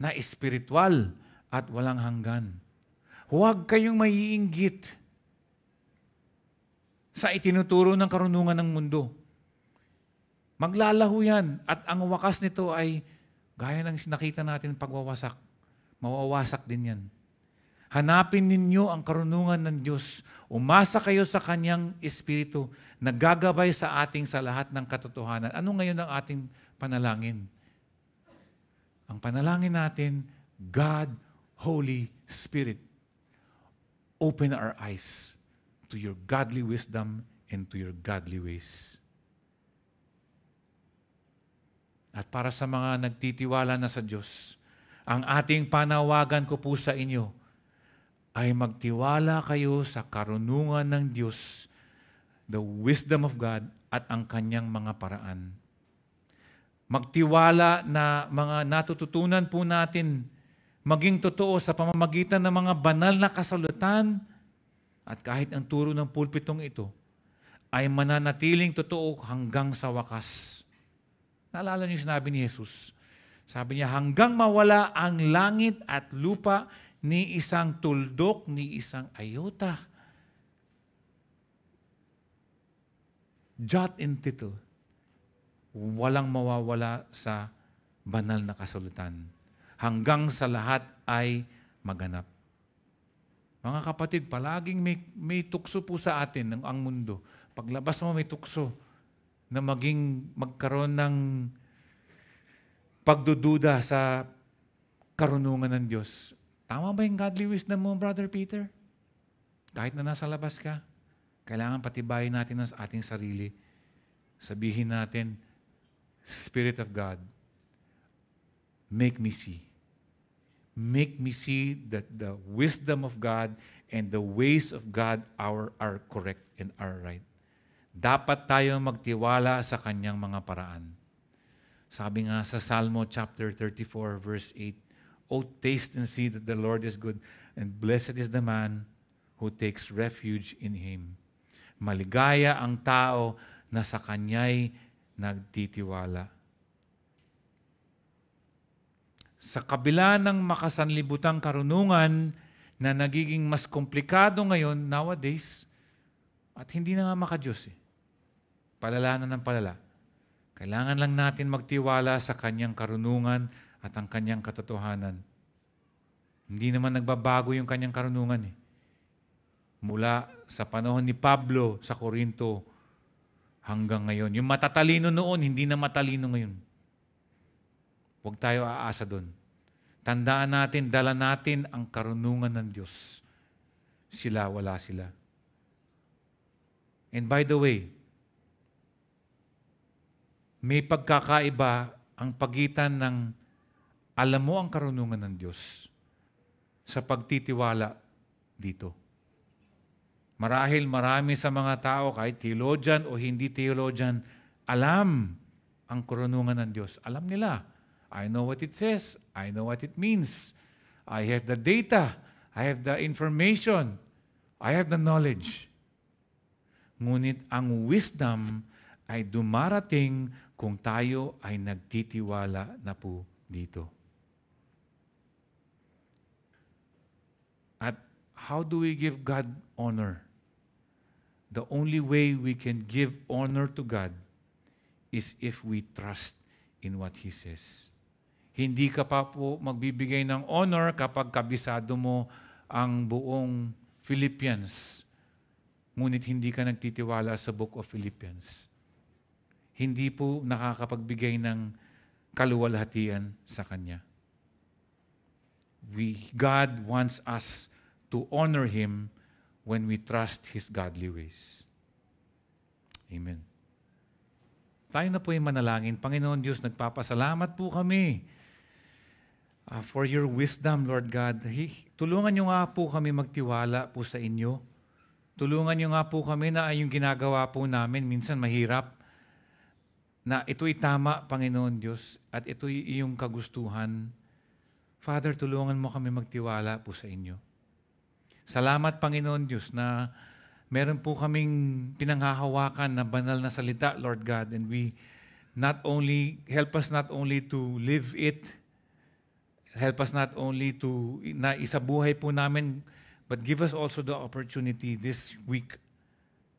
na espiritual at walang hanggan. Huwag kayong maiinggit sa itinuturo ng karunungan ng mundo. Maglalaho yan at ang wakas nito ay gaya ng nakita natin pagwawasak. Mawawasak din yan. Hanapin ninyo ang karunungan ng Diyos. Umasa kayo sa Kanyang Espiritu na gagabay sa ating sa lahat ng katotohanan. Ano ngayon ang ating panalangin? Ang panalangin natin, God Holy Spirit, open our eyes to your godly wisdom and to your godly ways. At para sa mga nagtitiwala na sa Diyos, ang ating panawagan ko po sa inyo ay magtiwala kayo sa karunungan ng Diyos, the wisdom of God at ang kanyang mga paraan. Magtiwala na mga natututunan po natin maging totoo sa pamamagitan ng mga banal na kasulatan at kahit ang turo ng pulpitong ito ay mananatiling totoo hanggang sa wakas. Naalala niyo sinabi ni Jesus. Sabi niya, hanggang mawala ang langit at lupa, ni isang tuldok, ni isang ayota. Jot and tittle. Walang mawawala sa banal na kasulatan. Hanggang sa lahat ay maganap. Mga kapatid, palaging may tukso po sa atin ang mundo. Paglabas mo may tukso na magkaroon ng pagdududa sa karunungan ng Diyos. Tama ba yung godly wisdom mo, Brother Peter? Kahit na nasa labas ka, kailangan patibayin natin ang ating sarili. Sabihin natin, Spirit of God, make me see. Make me see that the wisdom of God and the ways of God are correct and are right. Dapat tayo magtiwala sa kanyang mga paraan. Sabi nga sa Salmo chapter 34 verse 8, O taste and see that the Lord is good, and blessed is the man who takes refuge in Him. Maligaya ang tao na sa Kanya'y nagtitiwala. Sa kabila ng makasanlibutang karunungan na nagiging mas komplikado ngayon nowadays, at hindi na nga maka-Diyos palala na ng palala. Kailangan lang natin magtiwala sa Kanyang karunungan at ang Kanyang katotohanan. Hindi naman nagbabago yung Kanyang karunungan Mula sa panahon ni Pablo sa Korinto hanggang ngayon. Yung matatalino noon, hindi na matalino ngayon. Huwag tayo aasa doon. Tandaan natin, dala natin ang karunungan ng Diyos. Sila, wala sila. And by the way, may pagkakaiba ang pagitan ng alam mo ang karunungan ng Diyos sa pagtitiwala dito. Marahil marami sa mga tao, kahit theologian o hindi theologian, alam ang karunungan ng Diyos. Alam nila. I know what it says. I know what it means. I have the data. I have the information. I have the knowledge. Ngunit ang wisdom ay dumarating kung tayo ay nagtitiwala na po dito. At how do we give God honor? The only way we can give honor to God is if we trust in what He says. Hindi ka pa po magbibigay ng honor kapag kabisado mo ang buong Philippians, ngunit hindi ka nagtitiwala sa Book of Philippians. Hindi po nakakapagbigay ng kaluwalhatian sa Kanya. God wants us to honor Him when we trust His godly ways. Amen. Tayo na po yung manalangin. Panginoon Diyos, nagpapasalamat po kami for your wisdom, Lord God. Tulungan niyo nga po kami magtiwala po sa inyo. Tulungan niyo nga po kami na yung ginagawa po namin, minsan mahirap, na ito'y tama, Panginoon Diyos, at ito'y iyong kagustuhan. Father, tulungan mo kami magtiwala po sa inyo. Salamat, Panginoon Diyos, na meron po kaming pinanghahawakan na banal na salita, Lord God, and help us not only to live it, help us not only to, na isabuhay po namin, but give us also the opportunity this week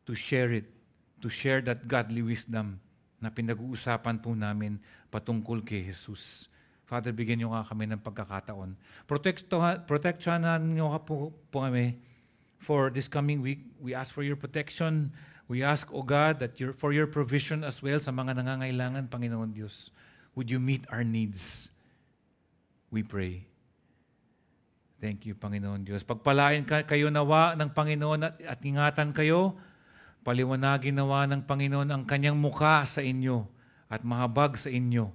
to share it, to share that godly wisdom na pinag-uusapan po namin patungkol kay Jesus. Father, bigyan niyo nga kami ng pagkakataon. Proteksyonan niyo nga po kami for this coming week. We ask for your protection. We ask, O God, that for your provision as well sa mga nangangailangan, Panginoon Diyos. Would you meet our needs? We pray. Thank you, Panginoon Diyos. Pagpalain kayo nawa ng Panginoon at ingatan kayo. Paliwanagin nawa ng Panginoon ang kanyang mukha sa inyo at mahabag sa inyo.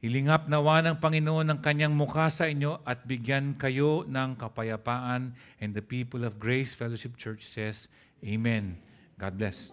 Ilingap nawa ng Panginoon ang kanyang mukha sa inyo at bigyan kayo ng kapayapaan. And the people of Grace Fellowship Church says, Amen. God bless.